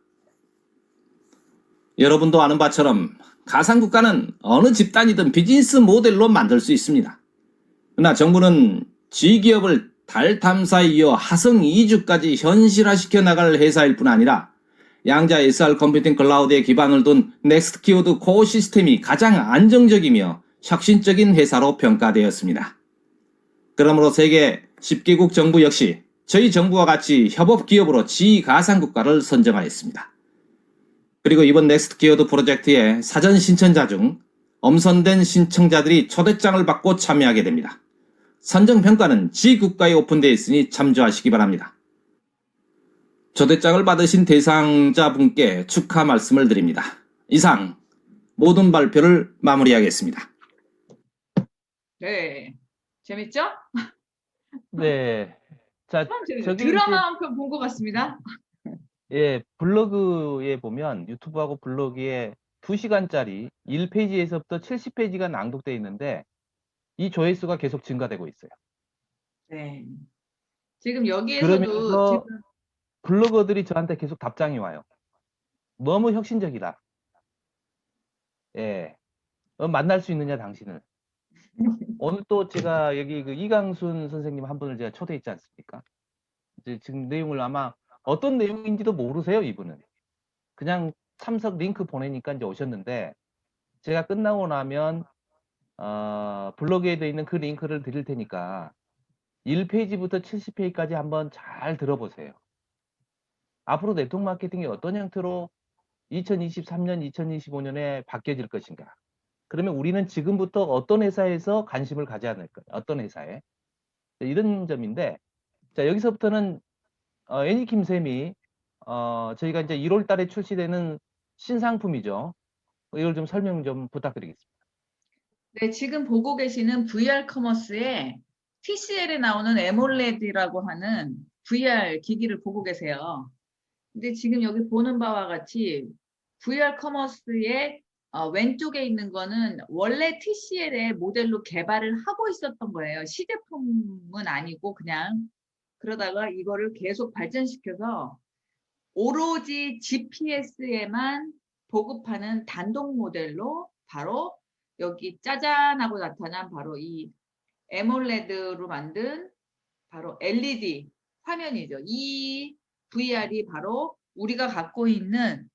여러분도 아는 바처럼 가상국가는 어느 집단이든 비즈니스 모델로 만들 수 있습니다. 그러나 정부는 지기업을 달 탐사에 이어 화성 이주까지 현실화시켜 나갈 회사일 뿐 아니라 양자 SR 컴퓨팅 클라우드에 기반을 둔 넥스트 키워드 코어 시스템이 가장 안정적이며 혁신적인 회사로 평가되었습니다. 그러므로 세계 10개국 정부 역시 저희 정부와 같이 협업 기업으로 지가상국가를 선정하였습니다. 그리고 이번 넥스트 키워드 프로젝트의 사전 신청자 중 엄선된 신청자들이 초대장을 받고 참여하게 됩니다. 선정 평가는 지국가에 오픈되어 있으니 참조하시기 바랍니다. 초대장을 받으신 대상자분께 축하 말씀을 드립니다. 이상 모든 발표를 마무리하겠습니다. 네. 재밌죠? 네. 자, 저기 드라마 한 편 본 것 같습니다. 예, 블로그에 보면 유튜브하고 블로그에 2시간짜리 1페이지에서부터 70페이지가 낭독되어 있는데 이 조회수가 계속 증가되고 있어요. 네. 지금 여기에서도 그러면서 지금 블로거들이 저한테 계속 답장이 와요. 너무 혁신적이다. 예. 만날 수 있느냐 당신을. 오늘 또 제가 여기 그 이강순 선생님 한 분을 제가 초대했지 않습니까? 이제 지금 내용을 아마 어떤 내용인지도 모르세요, 이분은. 그냥 참석 링크 보내니까 이제 오셨는데 제가 끝나고 나면 블로그에 되어 있는 그 링크를 드릴 테니까 1페이지부터 70페이지까지 한번 잘 들어보세요. 앞으로 네트워크 마케팅이 어떤 형태로 2023년, 2025년에 바뀌어질 것인가? 그러면 우리는 지금부터 어떤 회사에서 관심을 가져야 할까요? 어떤 회사에? 이런 점인데, 자, 여기서부터는 애니킴 쌤이 저희가 이제 1월 달에 출시되는 신상품이죠. 이걸 좀 설명 좀 부탁드리겠습니다. 네, 지금 보고 계시는 VR 커머스에 TCL에 나오는 에몰레드라고 하는 VR 기기를 보고 계세요. 근데 지금 여기 보는 바와 같이 VR 커머스의 왼쪽에 있는 거는 원래 TCL의 모델로 개발을 하고 있었던 거예요. 시제품은 아니고 그냥 그러다가 이거를 계속 발전시켜서 오로지 GPS에만 보급하는 단독 모델로 바로 여기 짜잔 하고 나타난 바로 이 에몰레드로 만든 바로 LED 화면이죠. 이 VR이 바로 우리가 갖고 있는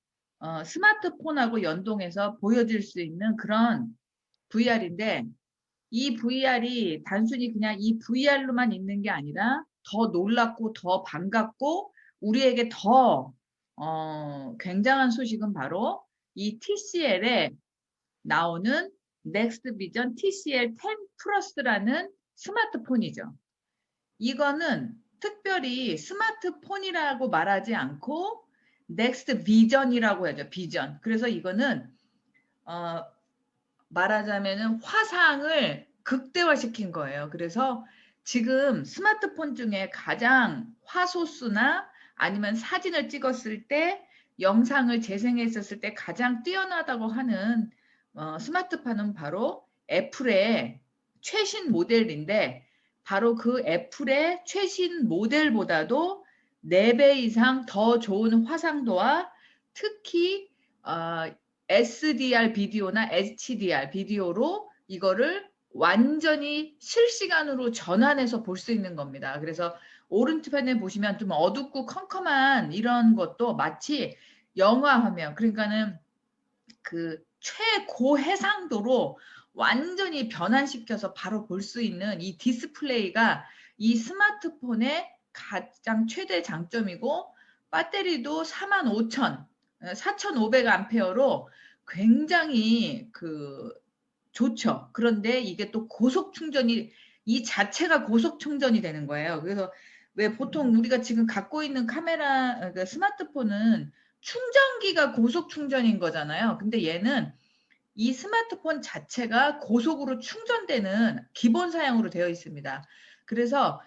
스마트폰하고 연동해서 보여줄 수 있는 그런 VR인데 이 VR이 단순히 그냥 이 VR로만 있는 게 아니라 더 놀랍고 더 반갑고 우리에게 더 굉장한 소식은 바로 이 TCL에 나오는 넥스트 비전 TCL 10 플러스라는 스마트폰이죠. 이거는 특별히 스마트폰이라고 말하지 않고 넥스트 비전이라고 하죠. 비전. 그래서 이거는 말하자면은 화상을 극대화시킨 거예요. 그래서 지금 스마트폰 중에 가장 화소수나 아니면 사진을 찍었을 때 영상을 재생했었을 때 가장 뛰어나다고 하는 스마트폰은 바로 애플의 최신 모델인데 바로 그 애플의 최신 모델보다도 4배 이상 더 좋은 화상도와 특히 SDR 비디오나 HDR 비디오로 이거를 완전히 실시간으로 전환해서 볼 수 있는 겁니다. 그래서 오른편에 보시면 좀 어둡고 컴컴한 이런 것도 마치 영화 화면, 그러니까는 그 최고 해상도로 완전히 변환시켜서 바로 볼 수 있는 이 디스플레이가 이 스마트폰의 가장 최대 장점이고, 배터리도 45,500암페어로 굉장히 좋죠. 그런데 이게 또 고속 충전이, 이 자체가 고속 충전이 되는 거예요. 그래서 왜 보통 우리가 지금 갖고 있는 카메라, 스마트폰은 충전기가 고속 충전인 거잖아요. 근데 얘는 이 스마트폰 자체가 고속으로 충전되는 기본 사양으로 되어 있습니다. 그래서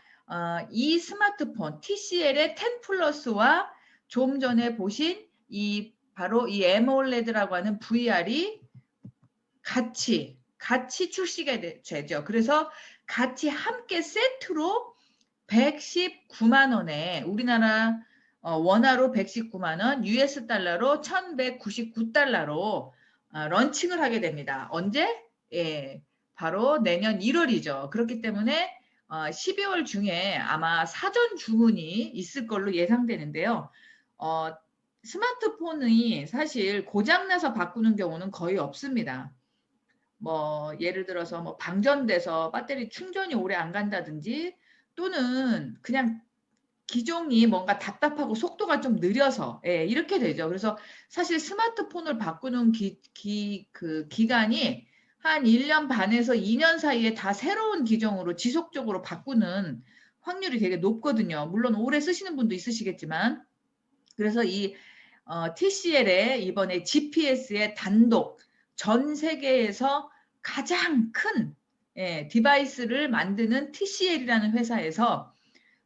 이 스마트폰 TCL의 10 플러스와 좀 전에 보신 바로 이 AMOLED라고 하는 VR이 같이 출시가 되죠. 그래서 같이 함께 세트로 119만 원에, 우리나라 원화로 119만 원, US 달러로 1199달러로 런칭을 하게 됩니다. 언제? 예, 바로 내년 1월이죠. 그렇기 때문에 12월 중에 아마 사전 주문이 있을 걸로 예상되는데요. 스마트폰이 사실 고장나서 바꾸는 경우는 거의 없습니다. 뭐 예를 들어서 뭐 방전돼서 배터리 충전이 오래 안 간다든지, 또는 그냥 기종이 뭔가 답답하고 속도가 좀 느려서, 이렇게 되죠. 그래서 사실 스마트폰을 바꾸는 기간이 한 1년 반에서 2년 사이에 다 새로운 기종으로 지속적으로 바꾸는 확률이 되게 높거든요. 물론 오래 쓰시는 분도 있으시겠지만. 그래서 이 TCL의 이번에 GPS의 단독 전 세계에서 가장 큰 디바이스를 만드는 TCL이라는 회사에서,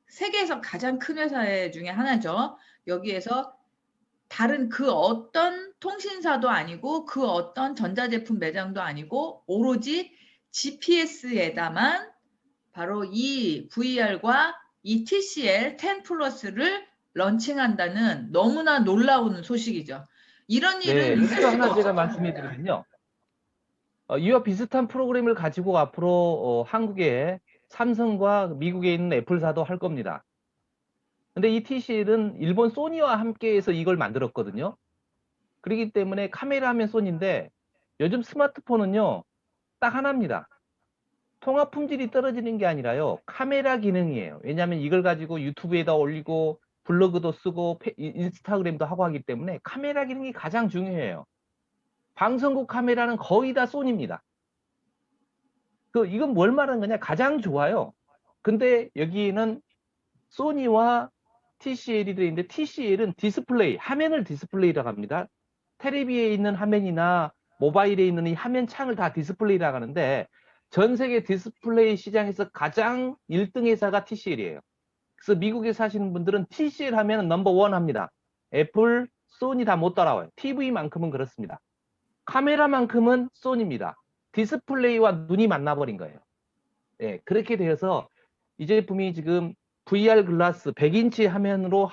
세계에서 가장 큰 회사 중에 하나죠. 여기에서 다른 그 어떤 통신사도 아니고 그 어떤 전자제품 매장도 아니고 오로지 GPS에다만 바로 이 VR과 이 TCL 10 플러스를 런칭한다는 너무나 놀라운 소식이죠. 이런 네, 일은 있을 또 수가 하나 제가 없어요. 말씀해 드리면요. 이와 비슷한 프로그램을 가지고 앞으로 한국에 삼성과 미국에 있는 애플사도 할 겁니다. 근데 이 TCL은 일본 소니와 함께해서 이걸 만들었거든요. 그렇기 때문에 카메라 하면 소니인데, 요즘 스마트폰은요 딱 하나입니다. 통화 품질이 떨어지는 게 아니라요, 카메라 기능이에요. 왜냐하면 이걸 가지고 유튜브에다 올리고 블로그도 쓰고 인스타그램도 하고 하기 때문에 카메라 기능이 가장 중요해요. 방송국 카메라는 거의 다 소니입니다. 이건 뭘 말하는 거냐? 가장 좋아요. 근데 여기는 소니와 TCL이 들어있는데, TCL은 디스플레이, 화면을 디스플레이라고 합니다. 텔레비에 있는 화면이나 모바일에 있는 이 화면 창을 다 디스플레이라고 하는데, 전 세계 디스플레이 시장에서 가장 1등 회사가 TCL이에요. 그래서 미국에 사시는 분들은 TCL 하면 넘버원 합니다. 애플, 소니 다 못 따라와요. TV만큼은 그렇습니다. 카메라만큼은 소니입니다. 디스플레이와 눈이 만나버린 거예요. 예, 그렇게 되어서 이 제품이 지금 VR 글라스 100인치 화면으로,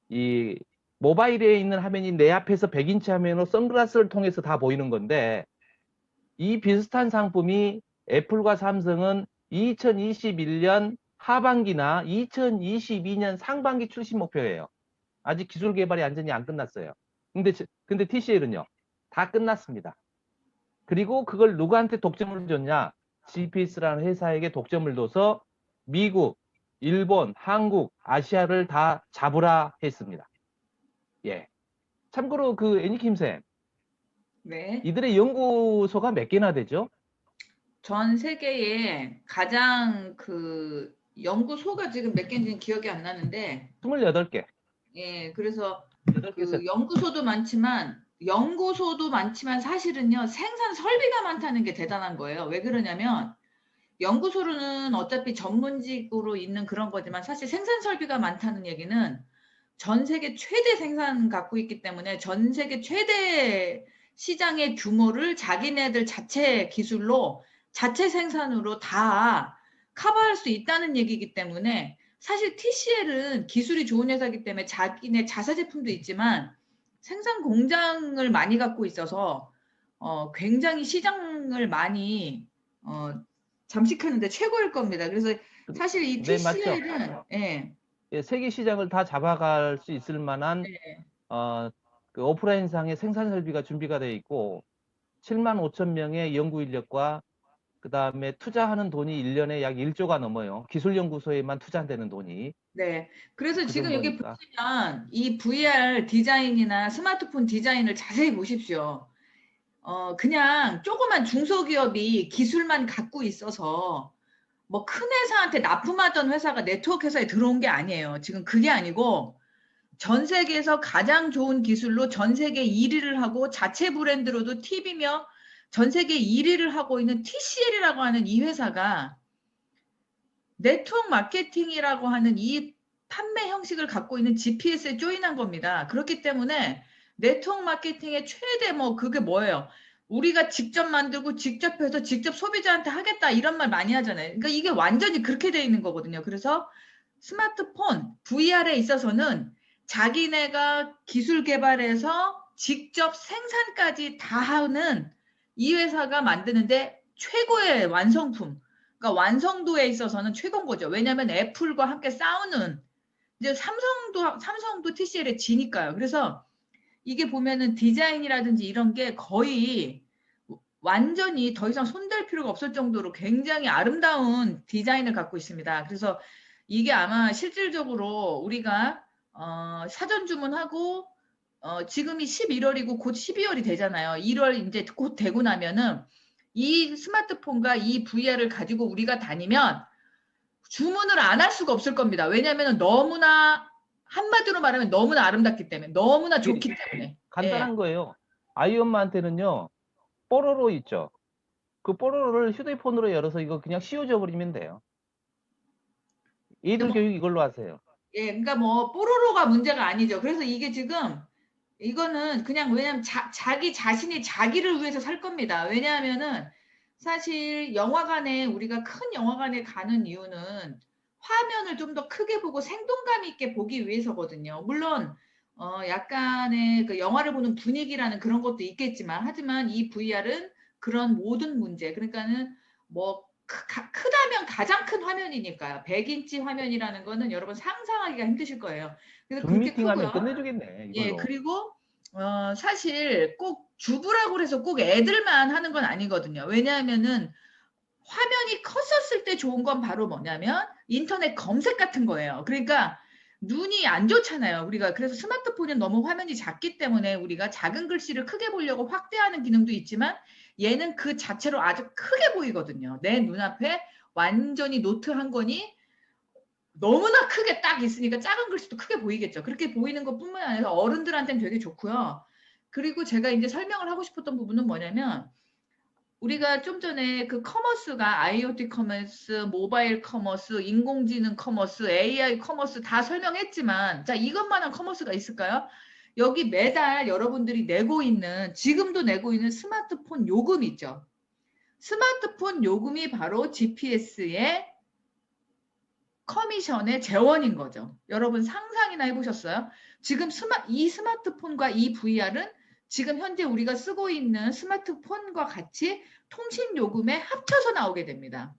이 모바일에 있는 화면이 내 앞에서 100인치 화면으로 선글라스를 통해서 다 보이는 건데, 이 비슷한 상품이 애플과 삼성은 2021년 하반기나 2022년 상반기 출시 목표예요. 아직 기술 개발이 완전히 안 끝났어요. 근데 TCL은요, 다 끝났습니다. 그리고 그걸 누구한테 독점을 줬냐? GPS라는 회사에게 독점을 둬서 미국, 일본, 한국, 아시아를 다 잡으라 했습니다. 예. 참고로 애니킴쌤, 네. 이들의 연구소가 몇 개나 되죠? 전 세계에 가장 연구소가 지금 몇 개인지는 기억이 안 나는데, 28개. 예, 그래서 8개. 연구소도 많지만 사실은요, 생산 설비가 많다는 게 대단한 거예요. 왜 그러냐면, 연구소로는 어차피 전문직으로 있는 그런 거지만, 사실 생산 설비가 많다는 얘기는 전 세계 최대 생산 갖고 있기 때문에 전 세계 최대 시장의 규모를 자기네들 자체 기술로, 자체 생산으로 다 커버할 수 있다는 얘기이기 때문에 사실 TCL은 기술이 좋은 회사이기 때문에 자기네 자사 제품도 있지만 생산 공장을 많이 갖고 있어서 굉장히 시장을 많이 잠식하는데 최고일 겁니다. 그래서 사실 이 네, 맞죠. TCL은 예, 예, 세계 시장을 다 잡아갈 수 있을 만한 네, 그 오프라인상의 생산 설비가 준비가 되어 있고 7만 5천 명의 연구 인력과 그 다음에 투자하는 돈이 1년에 약 1조가 넘어요. 기술연구소에만 투자되는 돈이 네. 그래서 그 지금 여기 정도니까. 보시면 이 VR 디자인이나 스마트폰 디자인을 자세히 보십시오. 그냥 조그만 중소기업이 기술만 갖고 있어서 뭐 큰 회사한테 납품하던 회사가 네트워크 회사에 들어온 게 아니에요. 지금 그게 아니고 전 세계에서 가장 좋은 기술로 전 세계 1위를 하고 자체 브랜드로도 TV며 전 세계 1위를 하고 있는 TCL이라고 하는 이 회사가 네트워크 마케팅이라고 하는 이 판매 형식을 갖고 있는 GPS에 조인한 겁니다. 그렇기 때문에 네트워크 마케팅의 최대 그게 뭐예요? 우리가 직접 만들고 직접 해서 직접 소비자한테 하겠다 이런 말 많이 하잖아요. 그러니까 이게 완전히 그렇게 돼 있는 거거든요. 그래서 스마트폰 VR에 있어서는 자기네가 기술 개발해서 직접 생산까지 다 하는 이 회사가 만드는데 최고의 완성품, 그러니까 완성도에 있어서는 최고인 거죠. 왜냐하면 애플과 함께 싸우는 이제 삼성도 TCL에 지니까요. 그래서 이게 보면은 디자인이라든지 이런 게 거의 완전히 더 이상 손댈 필요가 없을 정도로 굉장히 아름다운 디자인을 갖고 있습니다. 그래서 이게 아마 실질적으로 우리가 사전 주문하고 지금이 11월이고 곧 12월이 되잖아요. 1월 이제 곧 되고 나면은 이 스마트폰과 이 VR을 가지고 우리가 다니면 주문을 안 할 수가 없을 겁니다. 왜냐하면 너무나 한마디로 말하면 너무나 아름답기 때문에 너무나 좋기 때문에. 간단한 거예요. 아이 엄마한테는요. 뽀로로 있죠. 그 뽀로로를 휴대폰으로 열어서 이거 그냥 씌워줘 버리면 돼요. 애들 교육 이걸로 하세요. 그러니까 뽀로로가 문제가 아니죠. 그래서 이게 지금 이거는 그냥 왜냐면 자기 자신이 자기를 위해서 살 겁니다. 왜냐하면은 사실 영화관에 우리가 큰 영화관에 가는 이유는 화면을 좀 더 크게 보고 생동감 있게 보기 위해서거든요. 물론 약간의 그 영화를 보는 분위기라는 그런 것도 있겠지만 하지만 이 VR은 그런 모든 문제 그러니까는 크다면 가장 큰 화면이니까요. 100인치 화면이라는 거는 여러분 상상하기가 힘드실 거예요. 그래서 줌 그렇게 미팅하면 크고요. 끝내주겠네 예, 이걸로. 그리고 사실 꼭 주부라고 해서 꼭 애들만 하는 건 아니거든요. 왜냐하면은 화면이 컸었을 때 좋은 건 바로 뭐냐면 인터넷 검색 같은 거예요. 그러니까 눈이 안 좋잖아요. 우리가 그래서 스마트폰은 너무 화면이 작기 때문에 우리가 작은 글씨를 크게 보려고 확대하는 기능도 있지만 얘는 그 자체로 아주 크게 보이거든요. 내 눈앞에 완전히 노트 한 권이 너무나 크게 딱 있으니까 작은 글씨도 크게 보이겠죠. 그렇게 보이는 것뿐만 아니라 어른들한테는 되게 좋고요. 그리고 제가 이제 설명을 하고 싶었던 부분은 뭐냐면 우리가 좀 전에 그 커머스가 IoT 커머스, 모바일 커머스, 인공지능 커머스, AI 커머스 다 설명했지만 자 이것만한 커머스가 있을까요? 여기 매달 여러분들이 내고 있는 지금도 내고 있는 스마트폰 요금 있죠. 스마트폰 요금이 바로 GPS의 커미션의 재원인 거죠. 여러분 상상이나 해보셨어요? 지금 이 스마트폰과 이 VR은 지금 현재 우리가 쓰고 있는 스마트폰과 같이 통신 요금에 합쳐서 나오게 됩니다.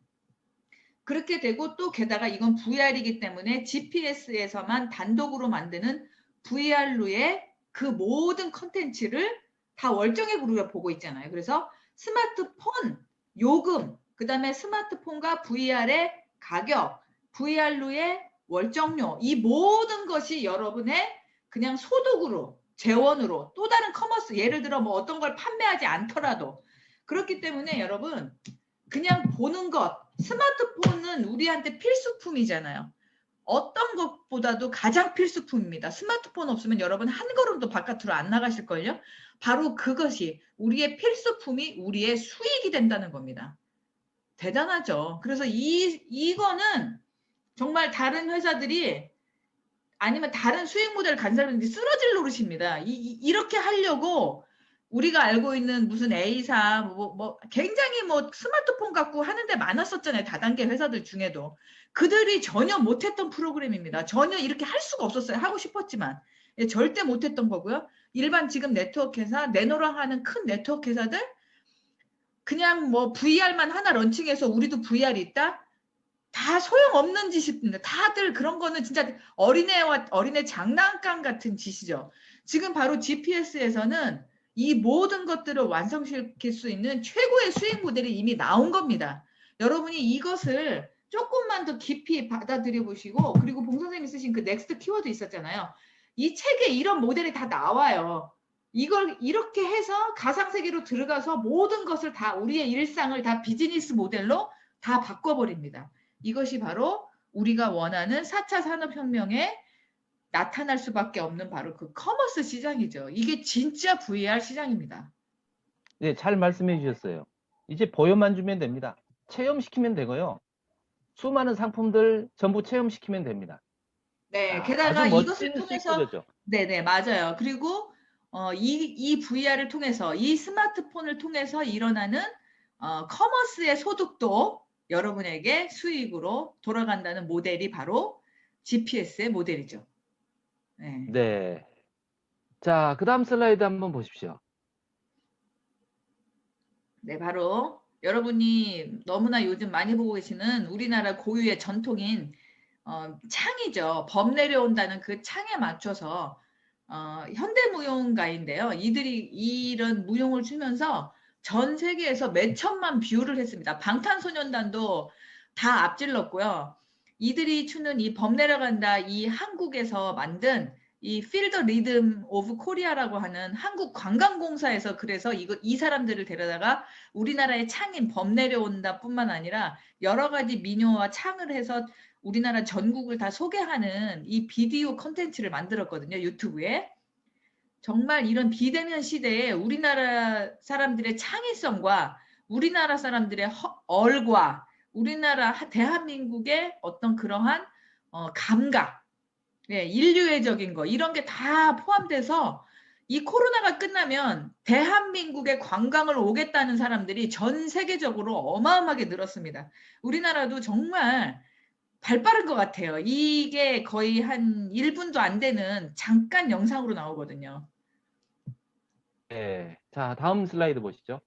그렇게 되고 또 게다가 이건 VR이기 때문에 GPS에서만 단독으로 만드는 VR로의 그 모든 컨텐츠를 다 월정액 우리가 보고 있잖아요. 그래서 스마트폰 요금, 그 다음에 스마트폰과 VR의 가격, VR로의 월정료 이 모든 것이 여러분의 그냥 소득으로 재원으로 또 다른 커머스 예를 들어 어떤 걸 판매하지 않더라도 그렇기 때문에 여러분 그냥 보는 것 스마트폰은 우리한테 필수품이잖아요. 어떤 것보다도 가장 필수품입니다. 스마트폰 없으면 여러분 한 걸음도 바깥으로 안 나가실걸요? 바로 그것이 우리의 필수품이 우리의 수익이 된다는 겁니다. 대단하죠. 그래서 이거는 정말 다른 회사들이 아니면 다른 수익 모델을 간 사람들이 쓰러질 노릇입니다. 이렇게 하려고 우리가 알고 있는 무슨 A사 뭐 굉장히 뭐 스마트폰 갖고 하는 데 많았었잖아요. 다단계 회사들 중에도. 그들이 전혀 못했던 프로그램입니다. 전혀 이렇게 할 수가 없었어요. 하고 싶었지만. 예, 절대 못했던 거고요. 일반 지금 네트워크 회사, 내노라 하는 큰 네트워크 회사들 그냥 뭐 VR만 하나 런칭해서 우리도 VR이 있다? 다 소용없는 짓입니다. 다들 그런 거는 진짜 어린애 장난감 같은 짓이죠. 지금 바로 GPS에서는 이 모든 것들을 완성시킬 수 있는 최고의 수익 모델이 이미 나온 겁니다. 여러분이 이것을 조금만 더 깊이 받아들여 보시고, 그리고 봉 선생님이 쓰신 그 넥스트 키워드 있었잖아요. 이 책에 이런 모델이 다 나와요. 이걸 이렇게 해서 가상세계로 들어가서 모든 것을 다 우리의 일상을 다 비즈니스 모델로 다 바꿔버립니다. 이것이 바로 우리가 원하는 4차 산업혁명에 나타날 수밖에 없는 바로 그 커머스 시장이죠. 이게 진짜 VR 시장입니다. 네, 잘 말씀해 주셨어요. 이제 보여만 주면 됩니다. 체험시키면 되고요. 수많은 상품들 전부 체험시키면 됩니다. 네, 아, 게다가 아주 이것을 멋진 수익 통해서 구조죠. 네네 맞아요. 그리고 이 VR을 통해서 이 스마트폰을 통해서 일어나는 커머스의 소득도 여러분에게 수익으로 돌아간다는 모델이 바로 GPS의 모델이죠. 네. 네. 자, 그 다음 슬라이드 한번 보십시오. 네, 바로 여러분이 너무나 요즘 많이 보고 계시는 우리나라 고유의 전통인 창이죠. 범 내려온다는 그 창에 맞춰서 현대무용가인데요. 이들이 이런 무용을 추면서 전 세계에서 몇 천만 뷰를 했습니다. 방탄소년단도 다 앞질렀고요. 이들이 추는 이 범 내려간다 이 한국에서 만든 이 필더 리듬 오브 코리아라고 하는 한국 관광공사에서 그래서 이 사람들을 데려다가 우리나라의 창인 범 내려온다 뿐만 아니라 여러 가지 민요와 창을 해서 우리나라 전국을 다 소개하는 이 비디오 컨텐츠를 만들었거든요. 유튜브에. 정말 이런 비대면 시대에 우리나라 사람들의 창의성과 우리나라 사람들의 얼과 우리나라 대한민국의 어떤 그러한 감각, 예, 인류애적인 거 이런 게 다 포함돼서 이 코로나가 끝나면 대한민국에 관광을 오겠다는 사람들이 전 세계적으로 어마어마하게 늘었습니다. 우리나라도 정말 발빠른 것 같아요. 이게 거의 한 1분도 안 되는 잠깐 영상으로 나오거든요. 네. 자, 다음 슬라이드 보시죠.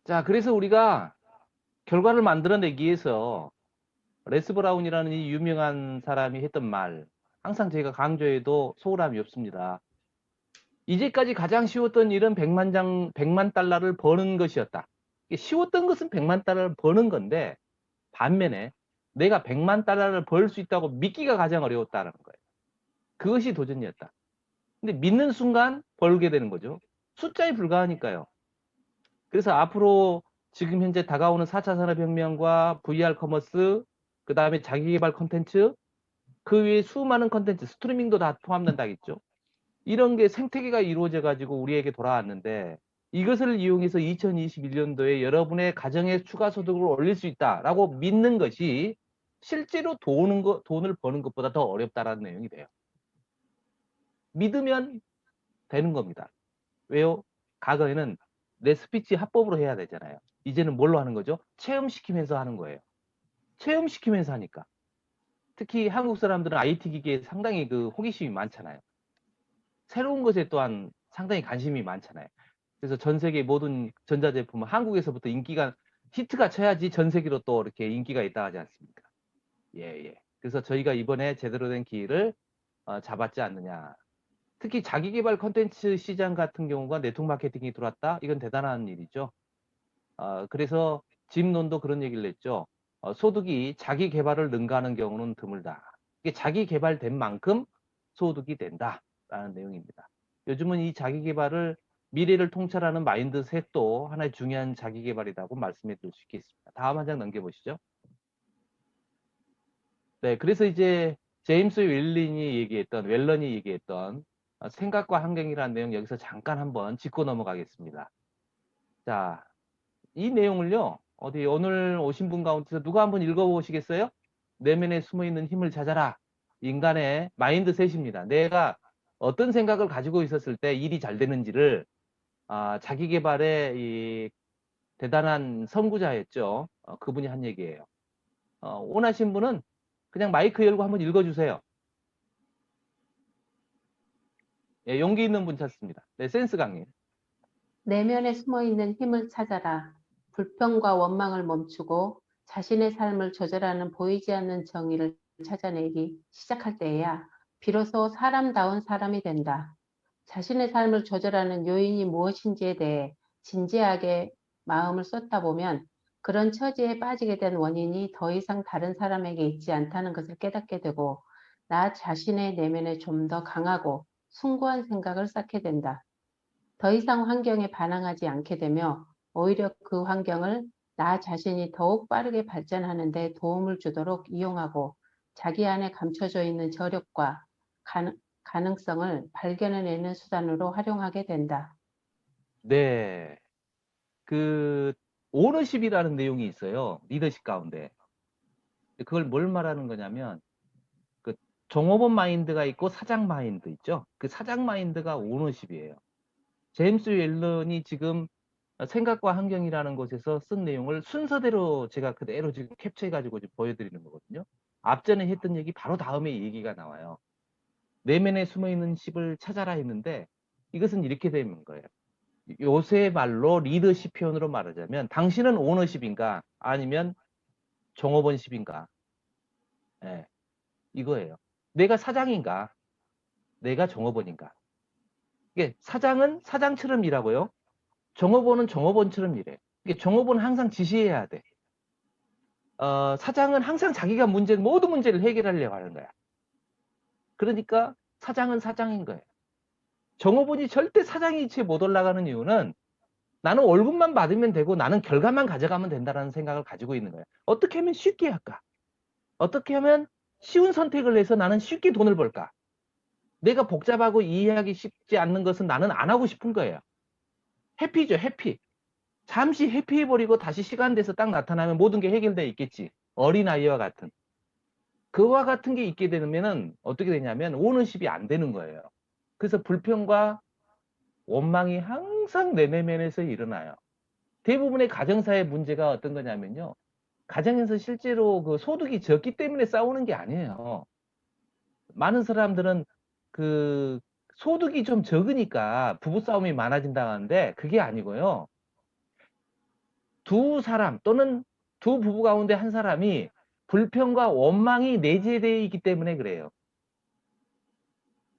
자, 그래서 우리가 결과를 만들어내기 위해서 레스 브라운이라는 이 유명한 사람이 했던 말, 항상 제가 강조해도 소홀함이 없습니다. 이제까지 가장 쉬웠던 일은 100만 달러를 버는 것이었다. 쉬웠던 것은 100만 달러를 버는 건데, 반면에 내가 100만 달러를 벌 수 있다고 믿기가 가장 어려웠다는 거예요. 그것이 도전이었다. 근데 믿는 순간 벌게 되는 거죠. 숫자에 불과하니까요. 그래서 앞으로 지금 현재 다가오는 4차 산업혁명과 VR 커머스, 그 다음에 자기개발 콘텐츠, 그 외에 수많은 콘텐츠, 스트리밍도 다 포함된다겠죠. 이런 게 생태계가 이루어져 가지고 우리에게 돌아왔는데, 이것을 이용해서 2021년도에 여러분의 가정의 추가 소득을 올릴 수 있다라고 믿는 것이 실제로 돈을 버는 것보다 더 어렵다라는 내용이 돼요. 믿으면 되는 겁니다. 왜요? 과거에는 내 스피치 합법으로 해야 되잖아요. 이제는 뭘로 하는 거죠? 체험시키면서 하는 거예요. 체험시키면서 하니까. 특히 한국 사람들은 IT 기기에 상당히 그 호기심이 많잖아요. 새로운 것에 또한 상당히 관심이 많잖아요. 그래서 전 세계 모든 전자제품은 한국에서부터 히트가 쳐야지 전 세계로 또 이렇게 인기가 있다 하지 않습니까? 예. 그래서 저희가 이번에 제대로 된 기회를 잡았지 않느냐. 특히 자기개발 콘텐츠 시장 같은 경우가 네트워크 마케팅이 들어왔다? 이건 대단한 일이죠. 그래서 짐론도 그런 얘기를 했죠. 소득이 자기 개발을 능가하는 경우는 드물다. 이게 자기 개발된 만큼 소득이 된다라는 내용입니다. 요즘은 이 자기 개발을 미래를 통찰하는 마인드셋도 하나의 중요한 자기 개발이라고 말씀해 드릴 수 있겠습니다. 다음 한 장 넘겨보시죠. 네, 그래서 이제 제임스 웰런이 얘기했던 생각과 환경이라는 내용 여기서 잠깐 한번 짚고 넘어가겠습니다. 자, 이 내용을요, 오늘 오신 분 가운데서 누가 한번 읽어보시겠어요? 내면에 숨어있는 힘을 찾아라. 인간의 마인드셋입니다. 내가 어떤 생각을 가지고 있었을 때 일이 잘 되는지를 자기 개발의 이 대단한 선구자였죠. 그분이 한 얘기예요. 원하신 분은 그냥 마이크 열고 한번 읽어주세요. 예, 용기 있는 분 찾습니다. 네, 센스 강님. 내면에 숨어있는 힘을 찾아라. 불평과 원망을 멈추고 자신의 삶을 조절하는 보이지 않는 정의를 찾아내기 시작할 때에야 비로소 사람다운 사람이 된다. 자신의 삶을 조절하는 요인이 무엇인지에 대해 진지하게 마음을 쏟다 보면 그런 처지에 빠지게 된 원인이 더 이상 다른 사람에게 있지 않다는 것을 깨닫게 되고 나 자신의 내면에 좀 더 강하고 숭고한 생각을 쌓게 된다. 더 이상 환경에 반항하지 않게 되며 오히려 그 환경을 나 자신이 더욱 빠르게 발전하는 데 도움을 주도록 이용하고 자기 안에 감춰져 있는 저력과 가능성을 발견해내는 수단으로 활용하게 된다. 네. 그 오너십이라는 내용이 있어요. 리더십 가운데. 그걸 뭘 말하는 거냐면 그 종업원 마인드가 있고 사장 마인드 있죠. 그 사장 마인드가 오너십이에요. 제임스 웰런이 지금 생각과 환경이라는 곳에서 쓴 내용을 순서대로 제가 그대로 지금 캡처해가지고 보여드리는 거거든요. 앞전에 했던 얘기 바로 다음에 얘기가 나와요. 내면에 숨어있는 십을 찾아라 했는데 이것은 이렇게 되는 거예요. 요새 말로 리더십 표현으로 말하자면 당신은 오너십인가 아니면 종업원십인가? 예, 이거예요. 내가 사장인가? 내가 종업원인가? 이게 사장은 사장처럼 일하고요. 종업원은 종업원처럼 일해. 이게 종업원은 항상 지시해야 돼. 사장은 항상 자기가 모든 문제를 해결하려고 하는 거야. 그러니까 사장은 사장인 거예요. 종업원이 절대 사장의 위치에 못 올라가는 이유는 나는 월급만 받으면 되고 나는 결과만 가져가면 된다는 생각을 가지고 있는 거예요. 어떻게 하면 쉽게 할까? 어떻게 하면 쉬운 선택을 해서 나는 쉽게 돈을 벌까? 내가 복잡하고 이해하기 쉽지 않는 것은 나는 안 하고 싶은 거예요. 해피죠, 해피. 잠시 해피해버리고 다시 시간 돼서 딱 나타나면 모든 게 해결되어 있겠지. 어린아이와 같은. 그와 같은 게 있게 되면은 어떻게 되냐면 오너십이 안 되는 거예요. 그래서 불평과 원망이 항상 내 내면에서 일어나요. 대부분의 가정사의 문제가 어떤 거냐면요. 가정에서 실제로 그 소득이 적기 때문에 싸우는 게 아니에요. 많은 사람들은 그 소득이 좀 적으니까 부부싸움이 많아진다는데 그게 아니고요. 두 사람 또는 두 부부 가운데 한 사람이 불평과 원망이 내재되어 있기 때문에 그래요.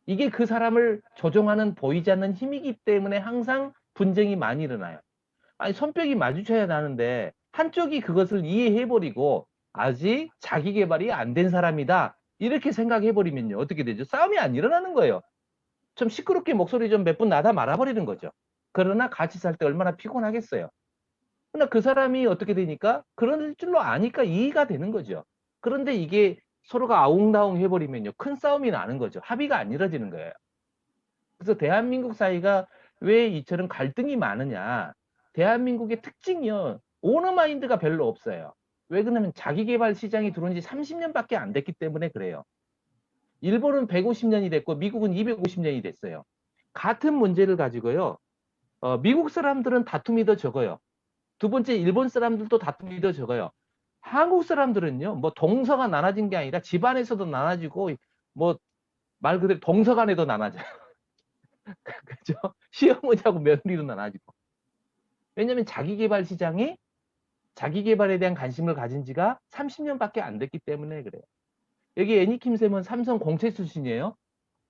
이게 그 사람을 조종하는 보이지 않는 힘이기 때문에 항상 분쟁이 많이 일어나요. 아니 손뼉이 마주쳐야 나는데 한쪽이 그것을 이해해버리고 아직 자기 개발이 안 된 사람이다 이렇게 생각해버리면요 어떻게 되죠? 싸움이 안 일어나는 거예요. 좀 시끄럽게 목소리 좀 몇 분 나다 말아버리는 거죠. 그러나 같이 살 때 얼마나 피곤하겠어요. 그러나 그 사람이 어떻게 되니까 그런 줄로 아니까 이해가 되는 거죠. 그런데 이게 서로가 아웅다웅 해버리면요 큰 싸움이 나는 거죠. 합의가 안 이루어지는 거예요. 그래서 대한민국 사회가 왜 이처럼 갈등이 많으냐. 대한민국의 특징이요. 오너 마인드가 별로 없어요. 왜 그러냐면 자기개발 시장이 들어온 지 30년밖에 안 됐기 때문에 그래요. 일본은 150년이 됐고 미국은 250년이 됐어요. 같은 문제를 가지고요. 미국 사람들은 다툼이 더 적어요. 두 번째 일본 사람들도 다툼이 더 적어요. 한국 사람들은요. 뭐 동서가 나눠진 게 아니라 집안에서도 나눠지고 뭐 말 그대로 동서간에도 나눠져요. 그죠? 시어머니하고 며느리도 나눠지고. 왜냐면 자기개발 시장이 자기개발에 대한 관심을 가진 지가 30년밖에 안 됐기 때문에 그래요. 여기 애니킴쌤은 삼성 공채 출신이에요.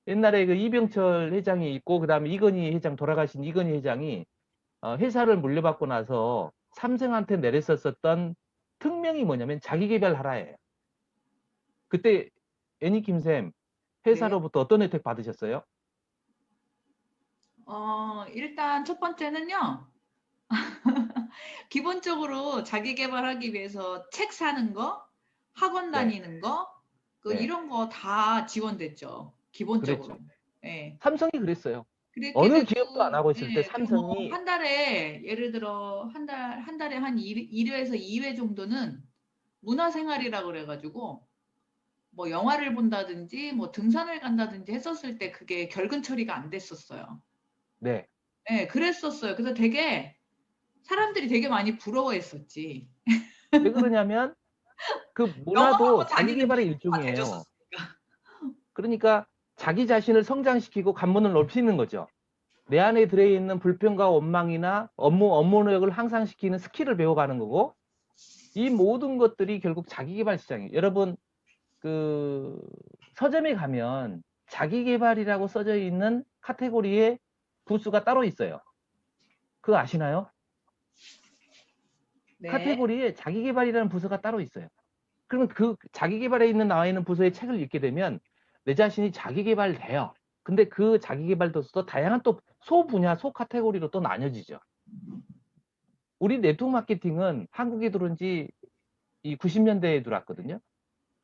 옛날에 그 이병철 회장이 있고 그다음에 이건희 회장 돌아가신 이건희 회장이 회사를 물려받고 나서 삼성한테 내렸었던 특명이 뭐냐면 자기개발하라예요. 그때 애니킴쌤 회사로부터 어떤 혜택 받으셨어요? 일단 첫 번째는요. 기본적으로 자기 개발하기 위해서 책 사는 거, 학원 네. 다니는 거, 네. 이런 거 다 지원됐죠. 기본적으로. 그랬죠. 예. 삼성이 그랬어요. 그렇게 어느 되고, 기업도 안 하고 있을 때 예, 삼성이 한 달에 예를 들어 한 달에 한 1회에서 2회 정도는 문화생활이라고 그래가지고 뭐 영화를 본다든지 뭐 등산을 간다든지 했었을 때 그게 결근 처리가 안 됐었어요. 네. 네, 그랬었어요. 그래서 되게 사람들이 되게 많이 부러워했었지. 왜 그러냐면 그 경험하고 문화도 자기 다니는 개발의 친구가 일종이에요. 돼줬었으니까. 그러니까 자기 자신을 성장시키고 관문을 넓히는 거죠. 내 안에 들어있는 불평과 원망이나 업무 능력을 향상시키는 스킬을 배워가는 거고, 이 모든 것들이 결국 자기 개발 시장이에요. 여러분, 그 서점에 가면 자기 개발이라고 써져 있는 카테고리의 부스가 따로 있어요. 그거 아시나요? 네. 카테고리에 자기 개발이라는 부서가 따로 있어요. 그러면 그 자기 개발에 나와 있는 부서의 책을 읽게 되면 내 자신이 자기 개발돼요. 근데 그 자기 개발도 또 다양한 또 소 분야, 소 카테고리로 또 나뉘어지죠. 우리 네트워크 마케팅은 한국에 들어온 지 이 90년대에 들어왔거든요.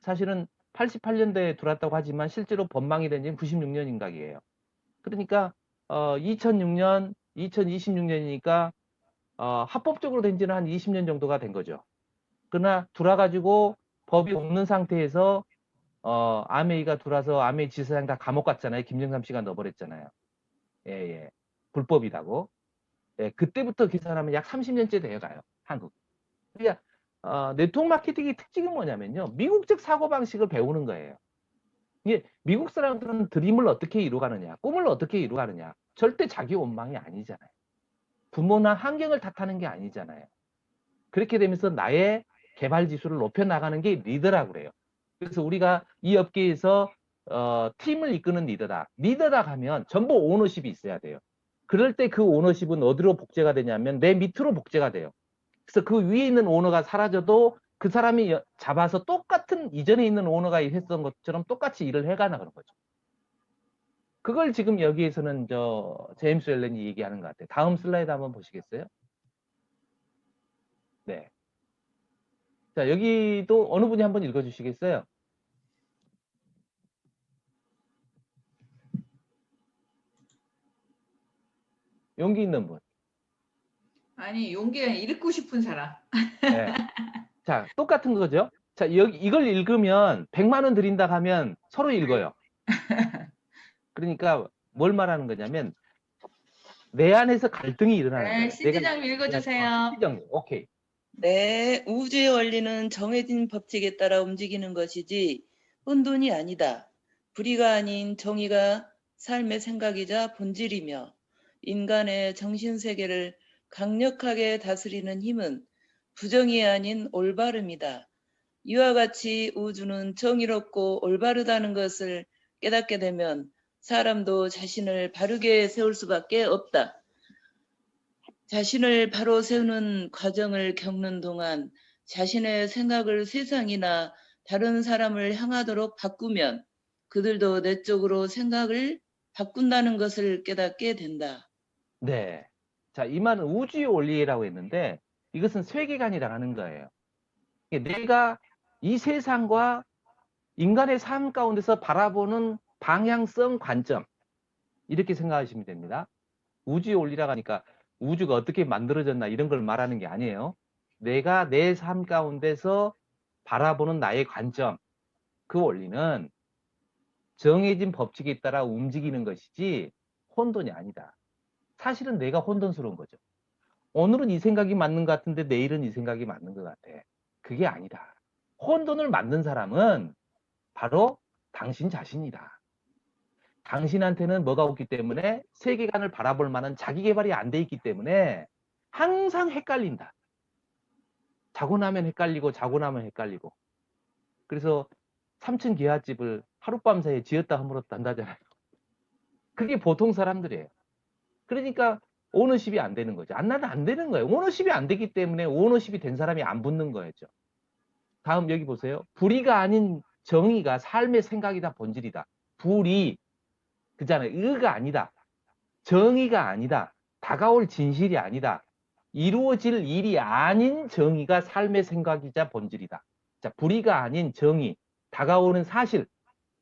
사실은 88년대에 들어왔다고 하지만 실제로 법망이 된 지는 96년인가이에요. 그러니까 2006년, 2026년이니까 합법적으로 된 지는 한 20년 정도가 된 거죠. 그러나 들어와가지고 법이 없는 상태에서 아메이가 들어와서 아메이 지사장 다 감옥 갔잖아요. 김정삼 씨가 넣어버렸잖아요. 예, 예. 불법이라고. 예, 그때부터 계산하면 약 30년째 되어가요. 한국. 그러니까 네트워크 마케팅의 특징은 뭐냐면요. 미국적 사고방식을 배우는 거예요. 이게 미국 사람들은 드림을 어떻게 이루가느냐, 꿈을 어떻게 이루가느냐. 절대 자기 원망이 아니잖아요. 부모나 환경을 탓하는 게 아니잖아요. 그렇게 되면서 나의 개발 지수를 높여나가는 게 리더라고 그래요. 그래서 우리가 이 업계에서 팀을 이끄는 리더다. 리더다 하면 전부 오너십이 있어야 돼요. 그럴 때 그 오너십은 어디로 복제가 되냐면 내 밑으로 복제가 돼요. 그래서 그 위에 있는 오너가 사라져도 그 사람이 잡아서 똑같은 이전에 있는 오너가 했던 것처럼 똑같이 일을 해가나 그런 거죠. 그걸 지금 여기에서는 제임스 앨런이 얘기하는 것 같아요. 다음 슬라이드 한번 보시겠어요? 네. 자, 여기도 어느 분이 한번 읽어주시겠어요? 용기 있는 분. 아니, 용기가 잃고 싶은 사람. 네. 자, 똑같은 거죠. 자, 이걸 읽으면 100만 원 드린다 하면 서로 읽어요. 그러니까 뭘 말하는 거냐면 내 안에서 갈등이 일어나는 네, 거예요. 신지장님 읽어주세요. 신지장님, 오케이. 네, 우주의 원리는 정해진 법칙에 따라 움직이는 것이지 혼돈이 아니다. 불의가 아닌 정의가 삶의 생각이자 본질이며 인간의 정신세계를 강력하게 다스리는 힘은 부정이 아닌 올바름이다. 이와 같이 우주는 정의롭고 올바르다는 것을 깨닫게 되면 사람도 자신을 바르게 세울 수밖에 없다. 자신을 바로 세우는 과정을 겪는 동안 자신의 생각을 세상이나 다른 사람을 향하도록 바꾸면 그들도 내적으로 생각을 바꾼다는 것을 깨닫게 된다. 네. 자, 이 말은 우주의 원리라고 했는데 이것은 세계관이라고 하는 거예요. 내가 이 세상과 인간의 삶 가운데서 바라보는 방향성 관점 이렇게 생각하시면 됩니다. 우주의 원리라고 하니까 우주가 어떻게 만들어졌나 이런 걸 말하는 게 아니에요. 내가 내 삶 가운데서 바라보는 나의 관점, 그 원리는 정해진 법칙에 따라 움직이는 것이지 혼돈이 아니다. 사실은 내가 혼돈스러운 거죠. 오늘은 이 생각이 맞는 것 같은데 내일은 이 생각이 맞는 것 같아. 그게 아니다. 혼돈을 만든 사람은 바로 당신 자신이다. 당신한테는 뭐가 없기 때문에 세계관을 바라볼 만한 자기 개발이 안 돼 있기 때문에 항상 헷갈린다. 자고 나면 헷갈리고 자고 나면 헷갈리고. 그래서 3층 기와집을 하룻밤 사이에 지었다 허물었다 한다잖아요. 그게 보통 사람들이에요. 그러니까 오너십이 안 되는 거죠. 나는 안 되는 거예요. 오너십이 안 되기 때문에 오너십이 된 사람이 안 붙는 거였죠. 다음 여기 보세요. 불의가 아닌 정의가 삶의 생각이다 본질이다. 불의 그잖아요. 의가 아니다. 정의가 아니다. 다가올 진실이 아니다. 이루어질 일이 아닌 정의가 삶의 생각이자 본질이다. 자, 불의가 아닌 정의, 다가오는 사실,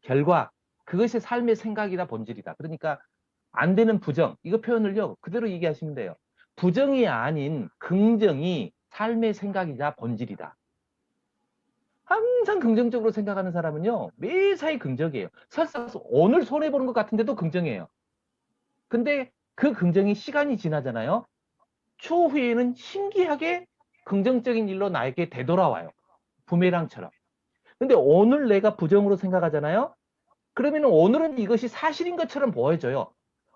결과, 그것이 삶의 생각이다 본질이다. 그러니까 안 되는 부정, 이거 표현을요 그대로 얘기하시면 돼요. 부정이 아닌 긍정이 삶의 생각이자 본질이다. 항상 긍정적으로 생각하는 사람은요, 매사에 긍정이에요. 설사 오늘 손해보는 것 같은데도 긍정이에요. 근데 그 긍정이 시간이 지나잖아요. 추후에는 신기하게 긍정적인 일로 나에게 되돌아와요. 부메랑처럼. 근데 오늘 내가 부정으로 생각하잖아요. 그러면 오늘은 이것이 사실인 것처럼 보여져요.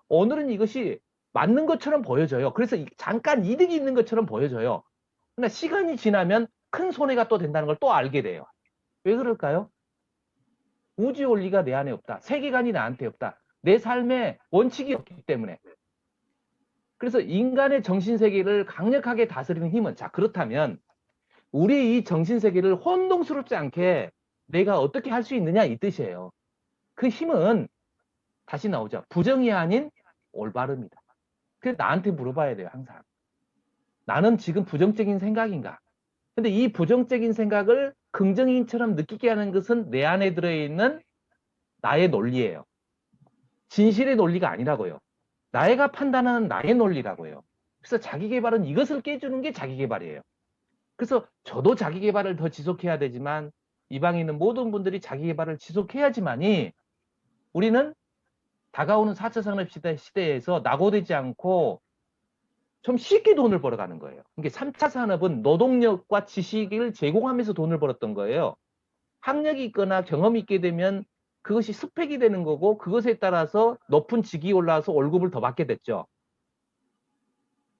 오늘은 이것이 맞는 것처럼 보여져요. 그래서 잠깐 이득이 있는 것처럼 보여져요. 그러나 시간이 지나면 큰 손해가 또 된다는 걸 또 알게 돼요. 왜 그럴까요? 우주 원리가 내 안에 없다. 세계관이 나한테 없다. 내 삶에 원칙이 없기 때문에. 그래서 인간의 정신세계를 강력하게 다스리는 힘은, 자, 그렇다면 우리의 이 정신세계를 혼동스럽지 않게 내가 어떻게 할 수 있느냐 이 뜻이에요. 그 힘은 다시 나오죠. 부정이 아닌 올바름이다. 그래서 나한테 물어봐야 돼요. 항상. 나는 지금 부정적인 생각인가? 근데 이 부정적인 생각을 긍정인처럼 느끼게 하는 것은 내 안에 들어있는 나의 논리예요. 진실의 논리가 아니라고요. 나가 판단하는 나의 논리라고요. 그래서 자기계발은 이것을 깨주는 게 자기계발이에요. 그래서 저도 자기계발을 더 지속해야 되지만 이 방에 있는 모든 분들이 자기계발을 지속해야지만이 우리는 다가오는 4차 산업시대에서 낙오되지 않고 좀 쉽게 돈을 벌어가는 거예요. 그러니까 3차 산업은 노동력과 지식을 제공하면서 돈을 벌었던 거예요. 학력이 있거나 경험이 있게 되면 그것이 스펙이 되는 거고 그것에 따라서 높은 직위 올라와서 월급을 더 받게 됐죠.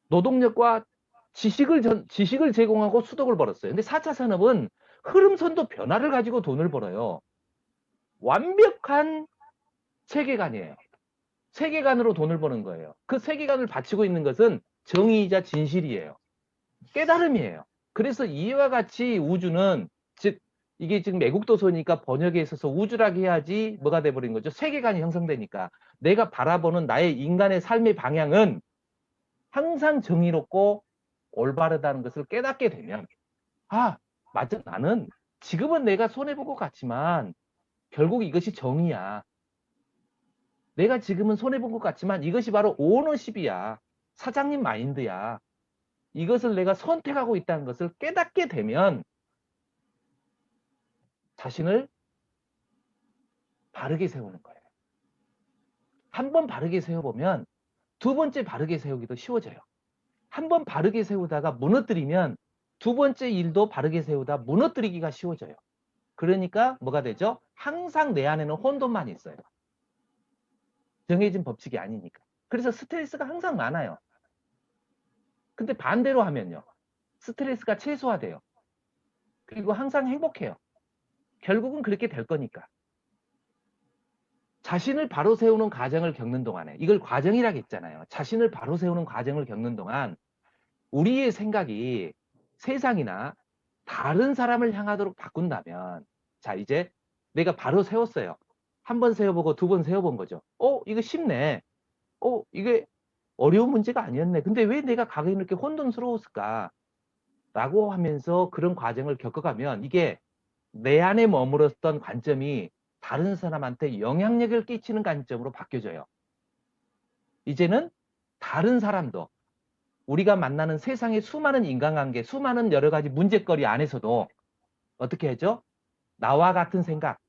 노동력과 지식을 제공하고 수덕을 벌었어요. 근데 4차 산업은 흐름선도 변화를 가지고 돈을 벌어요. 완벽한 세계관이에요. 세계관으로 돈을 버는 거예요. 그 세계관을 바치고 있는 것은 정의이자 진실이에요. 깨달음이에요. 그래서 이와 같이 우주는, 즉 이게 지금 애국도서니까 번역에 있어서 우주라고 해야지 뭐가 돼버린 거죠? 세계관이 형성되니까 내가 바라보는 나의 인간의 삶의 방향은 항상 정의롭고 올바르다는 것을 깨닫게 되면, 아, 맞아, 나는 지금은 내가 손해본 것 같지만 결국 이것이 정의야. 내가 지금은 손해본 것 같지만 이것이 바로 오너십이야. 사장님 마인드야. 이것을 내가 선택하고 있다는 것을 깨닫게 되면 자신을 바르게 세우는 거예요. 한 번 바르게 세워보면 두 번째 바르게 세우기도 쉬워져요. 한 번 바르게 세우다가 무너뜨리면 두 번째 일도 바르게 세우다 무너뜨리기가 쉬워져요. 그러니까 뭐가 되죠? 항상 내 안에는 혼돈만 있어요. 정해진 법칙이 아니니까. 그래서 스트레스가 항상 많아요. 근데 반대로 하면요. 스트레스가 최소화돼요. 그리고 항상 행복해요. 결국은 그렇게 될 거니까. 자신을 바로 세우는 과정을 겪는 동안에, 이걸 과정이라고 했잖아요. 자신을 바로 세우는 과정을 겪는 동안 우리의 생각이 세상이나 다른 사람을 향하도록 바꾼다면, 자, 이제 내가 바로 세웠어요. 한 번 세워보고 두 번 세워본 거죠. 이거 쉽네. 이게 어려운 문제가 아니었네. 근데 왜 내가 과거에 이렇게 혼돈스러웠을까? 라고 하면서 그런 과정을 겪어가면 이게 내 안에 머물렀던 관점이 다른 사람한테 영향력을 끼치는 관점으로 바뀌어져요. 이제는 다른 사람도, 우리가 만나는 세상의 수많은 인간관계, 수많은 여러 가지 문제거리 안에서도 어떻게 하죠? 나와 같은 생각,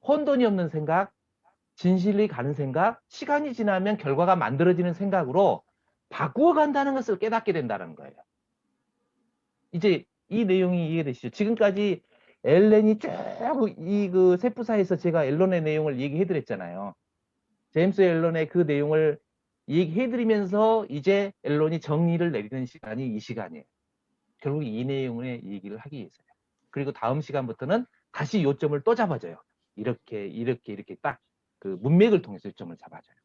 혼돈이 없는 생각, 진실이 가는 생각, 시간이 지나면 결과가 만들어지는 생각으로 바꾸어 간다는 것을 깨닫게 된다는 거예요. 이제 이 내용이 이해되시죠? 지금까지 앨런이 쭉 그 세프사에서 제가 앨런의 내용을 얘기해 드렸잖아요. 제임스 앨런의 그 내용을 얘기해 드리면서 이제 앨런이 정리를 내리는 시간이 이 시간이에요. 결국 이 내용의 얘기를 하기 위해서요. 그리고 다음 시간부터는 다시 요점을 또 잡아줘요. 이렇게 딱 그 문맥을 통해서 요점을 잡아줘요.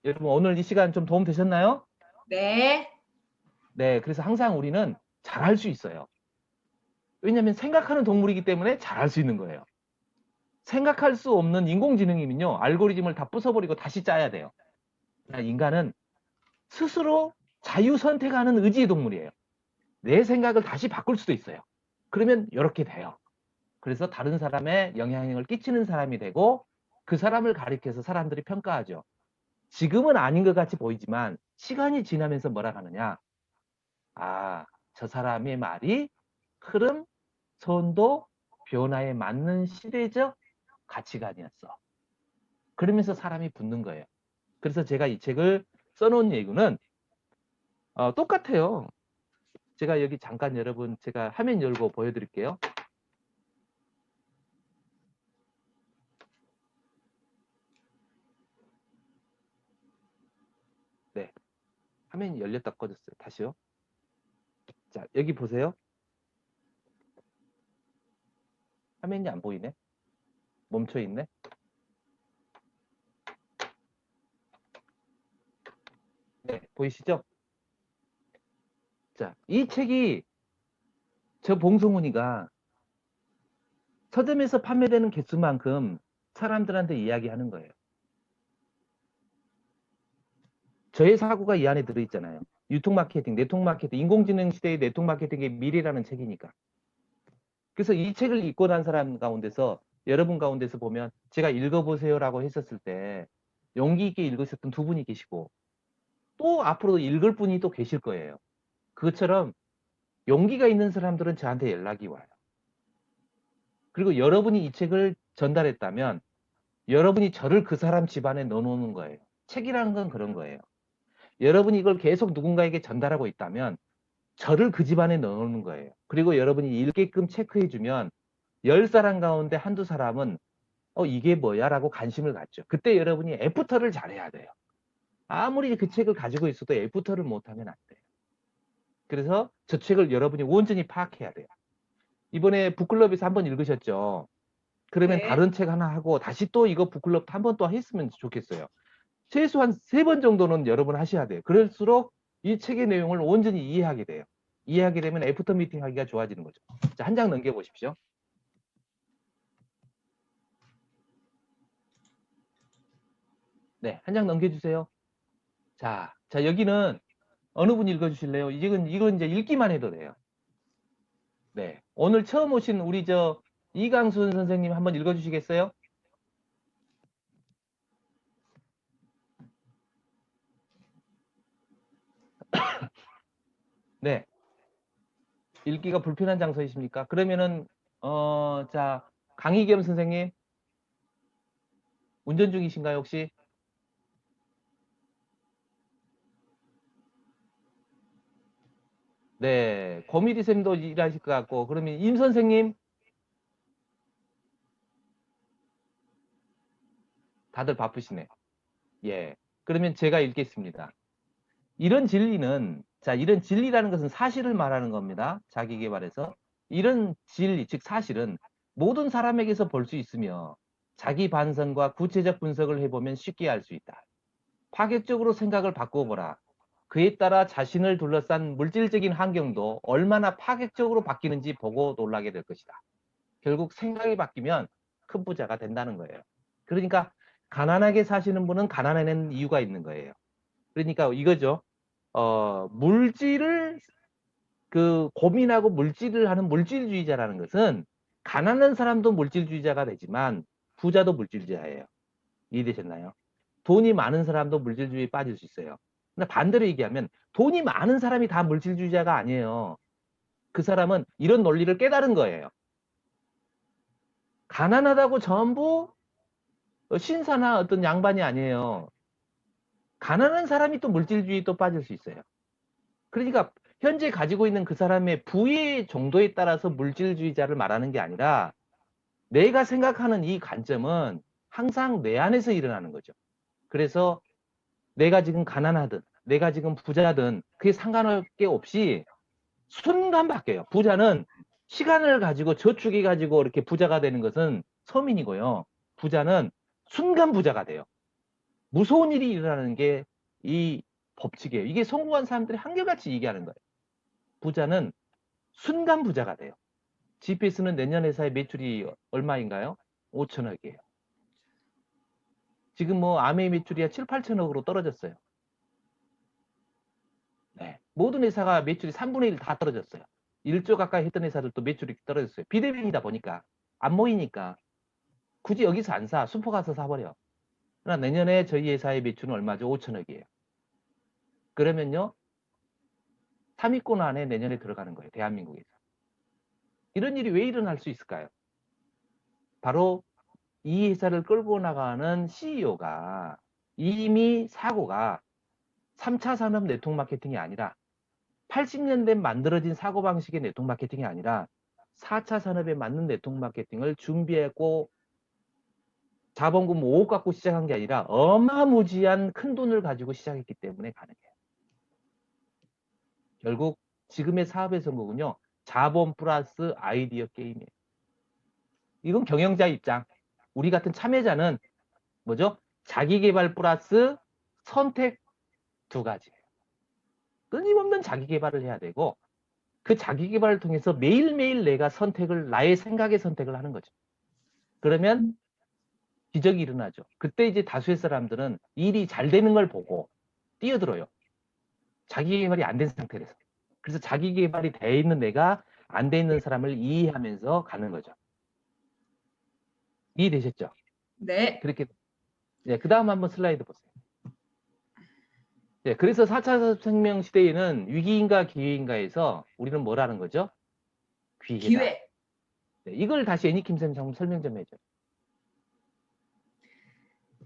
여러분 오늘 이 시간 좀 도움 되셨나요? 네. 네, 그래서 항상 우리는 잘할 수 있어요. 왜냐하면 생각하는 동물이기 때문에 잘할 수 있는 거예요. 생각할 수 없는 인공지능이면요, 알고리즘을 다 부숴버리고 다시 짜야 돼요. 인간은 스스로 자유 선택하는 의지의 동물이에요. 내 생각을 다시 바꿀 수도 있어요. 그러면 이렇게 돼요. 그래서 다른 사람의 영향력을 끼치는 사람이 되고 그 사람을 가리켜서 사람들이 평가하죠. 지금은 아닌 것 같이 보이지만 시간이 지나면서 뭐라 하느냐, 아, 저 사람의 말이 흐름, 선도 변화에 맞는 시대적 가치관이었어. 그러면서 사람이 붙는 거예요. 그래서 제가 이 책을 써놓은 이유는 똑같아요. 제가 여기 잠깐 여러분 제가 화면 열고 보여드릴게요. 네, 화면이 열렸다 꺼졌어요. 다시요. 자, 여기 보세요. 화면이 안 보이네. 멈춰 있네. 네, 보이시죠? 자, 이 책이 저 봉성훈이가 서점에서 판매되는 개수만큼 사람들한테 이야기하는 거예요. 저의 사고가 이 안에 들어있잖아요. 유통 마케팅, 네트워크 마케팅, 인공지능 시대의 네트워크 마케팅의 미래라는 책이니까. 그래서 이 책을 읽고 난 사람 가운데서 여러분 가운데서 보면 제가 읽어보세요라고 했었을 때 용기 있게 읽으셨던 두 분이 계시고 또 앞으로도 읽을 분이 또 계실 거예요. 그것처럼 용기가 있는 사람들은 저한테 연락이 와요. 그리고 여러분이 이 책을 전달했다면 여러분이 저를 그 사람 집안에 넣어놓는 거예요. 책이라는 건 그런 거예요. 여러분이 이걸 계속 누군가에게 전달하고 있다면 저를 그 집안에 넣어놓는 거예요. 그리고 여러분이 읽게끔 체크해주면 10사람 가운데 한두 사람은 이게 뭐야? 라고 관심을 갖죠. 그때 여러분이 애프터를 잘해야 돼요. 아무리 그 책을 가지고 있어도 애프터를 못하면 안 돼요. 그래서 저 책을 여러분이 온전히 파악해야 돼요. 이번에 북클럽에서 한번 읽으셨죠? 그러면 네. 다른 책 하나 하고 다시 또 이거 북클럽 한 번 또 했으면 좋겠어요. 최소한 3번 정도는 여러분 하셔야 돼요. 그럴수록 이 책의 내용을 온전히 이해하게 돼요. 이해하게 되면 애프터 미팅 하기가 좋아지는 거죠. 자, 한 장 넘겨보십시오. 네, 한 장 넘겨주세요. 자, 여기는 어느 분 읽어주실래요? 이건 이제 읽기만 해도 돼요. 네, 오늘 처음 오신 우리 이강순 선생님 한번 읽어주시겠어요? 네, 읽기가 불편한 장소이십니까? 그러면은 자, 강희겸 선생님 운전 중이신가요 혹시? 네, 고미리 쌤도 일하실 것 같고, 그러면 임 선생님? 다들 바쁘시네. 예. 그러면 제가 읽겠습니다. 이런 진리는, 자, 이런 진리라는 것은 사실을 말하는 겁니다. 자기 개발에서. 이런 진리, 즉 사실은 모든 사람에게서 볼 수 있으며 자기 반성과 구체적 분석을 해보면 쉽게 알 수 있다. 파격적으로 생각을 바꿔보라. 그에 따라 자신을 둘러싼 물질적인 환경도 얼마나 파격적으로 바뀌는지 보고 놀라게 될 것이다. 결국 생각이 바뀌면 큰 부자가 된다는 거예요. 그러니까 가난하게 사시는 분은 가난해낸 이유가 있는 거예요. 그러니까 이거죠. 물질을 고민하고 물질을 하는 물질주의자라는 것은 가난한 사람도 물질주의자가 되지만 부자도 물질주의자예요. 이해되셨나요? 돈이 많은 사람도 물질주의에 빠질 수 있어요. 근데 반대로 얘기하면 돈이 많은 사람이 다 물질주의자가 아니에요. 그 사람은 이런 논리를 깨달은 거예요. 가난하다고 전부 신사나 어떤 양반이 아니에요. 가난한 사람이 또 물질주의에 또 빠질 수 있어요. 그러니까 현재 가지고 있는 그 사람의 부의 정도에 따라서 물질주의자를 말하는 게 아니라 내가 생각하는 이 관점은 항상 내 안에서 일어나는 거죠. 그래서 내가 지금 가난하든 내가 지금 부자든 그게 상관할 게 없이 순간 바뀌어요. 부자는 시간을 가지고 저축해 가지고 이렇게 부자가 되는 것은 서민이고요. 부자는 순간 부자가 돼요. 무서운 일이 일어나는 게 이 법칙이에요. 이게 성공한 사람들이 한결같이 얘기하는 거예요. 부자는 순간 부자가 돼요. GPS는 내년 회사의 매출이 얼마인가요? 5천억이에요. 지금 뭐 아메이 매출이 7, 8천억으로 떨어졌어요. 네. 모든 회사가 매출이 3분의 1 다 떨어졌어요. 1조 가까이 했던 회사들도 매출이 떨어졌어요. 비대면이다 보니까 안 모이니까 굳이 여기서 안 사. 슈퍼 가서 사버려. 그러나 내년에 저희 회사의 매출은 얼마죠? 5천억이에요. 그러면요 3위권 안에 내년에 들어가는 거예요. 대한민국에서. 이런 일이 왜 일어날 수 있을까요? 바로 이 회사를 끌고 나가는 CEO가 이미 사고가 3차 산업 네트워크 마케팅이 아니라 80년대 만들어진 사고방식의 네트워크 마케팅이 아니라 4차 산업에 맞는 네트워크 마케팅을 준비했고 자본금 5억 갖고 시작한 게 아니라 어마무지한 큰 돈을 가지고 시작했기 때문에 가능해요. 결국 지금의 사업의 성공은요. 자본 플러스 아이디어 게임이에요. 이건 경영자 입장. 우리 같은 참여자는 뭐죠? 자기개발 플러스 선택 두 가지예요. 끊임없는 자기개발을 해야 되고 그 자기개발을 통해서 매일매일 내가 선택을 나의 생각의 선택을 하는 거죠. 그러면 기적이 일어나죠. 그때 이제 다수의 사람들은 일이 잘 되는 걸 보고 뛰어들어요. 자기개발이 안 된 상태에서. 그래서 자기개발이 돼 있는 내가 안 돼 있는 사람을 이해하면서 가는 거죠. 이해되셨죠? 네. 그렇게. 네, 그 다음 한번 슬라이드 보세요. 네, 그래서 4차 생명 시대에는 위기인가 기회인가에서 우리는 뭐라는 거죠? 기회다. 기회. 네, 이걸 다시 애니킴 쌤 설명 좀 해줘요.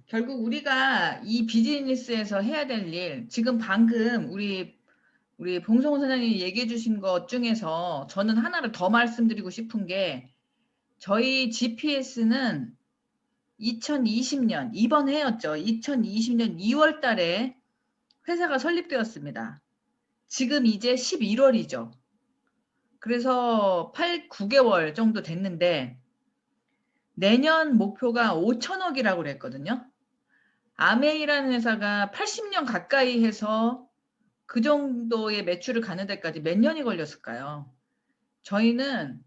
결국 우리가 이 비즈니스에서 해야 될 일, 지금 방금 우리 봉성호 사장님이 얘기해 주신 것 중에서 저는 하나를 더 말씀드리고 싶은 게 저희 GPS는 2020년, 이번 해였죠. 2020년 2월 달에 회사가 설립되었습니다. 지금 이제 11월이죠. 그래서 9개월 정도 됐는데 내년 목표가 5천억이라고 그랬거든요. 아메이라는 회사가 80년 가까이 해서 그 정도의 매출을 가는 데까지 몇 년이 걸렸을까요? 저희는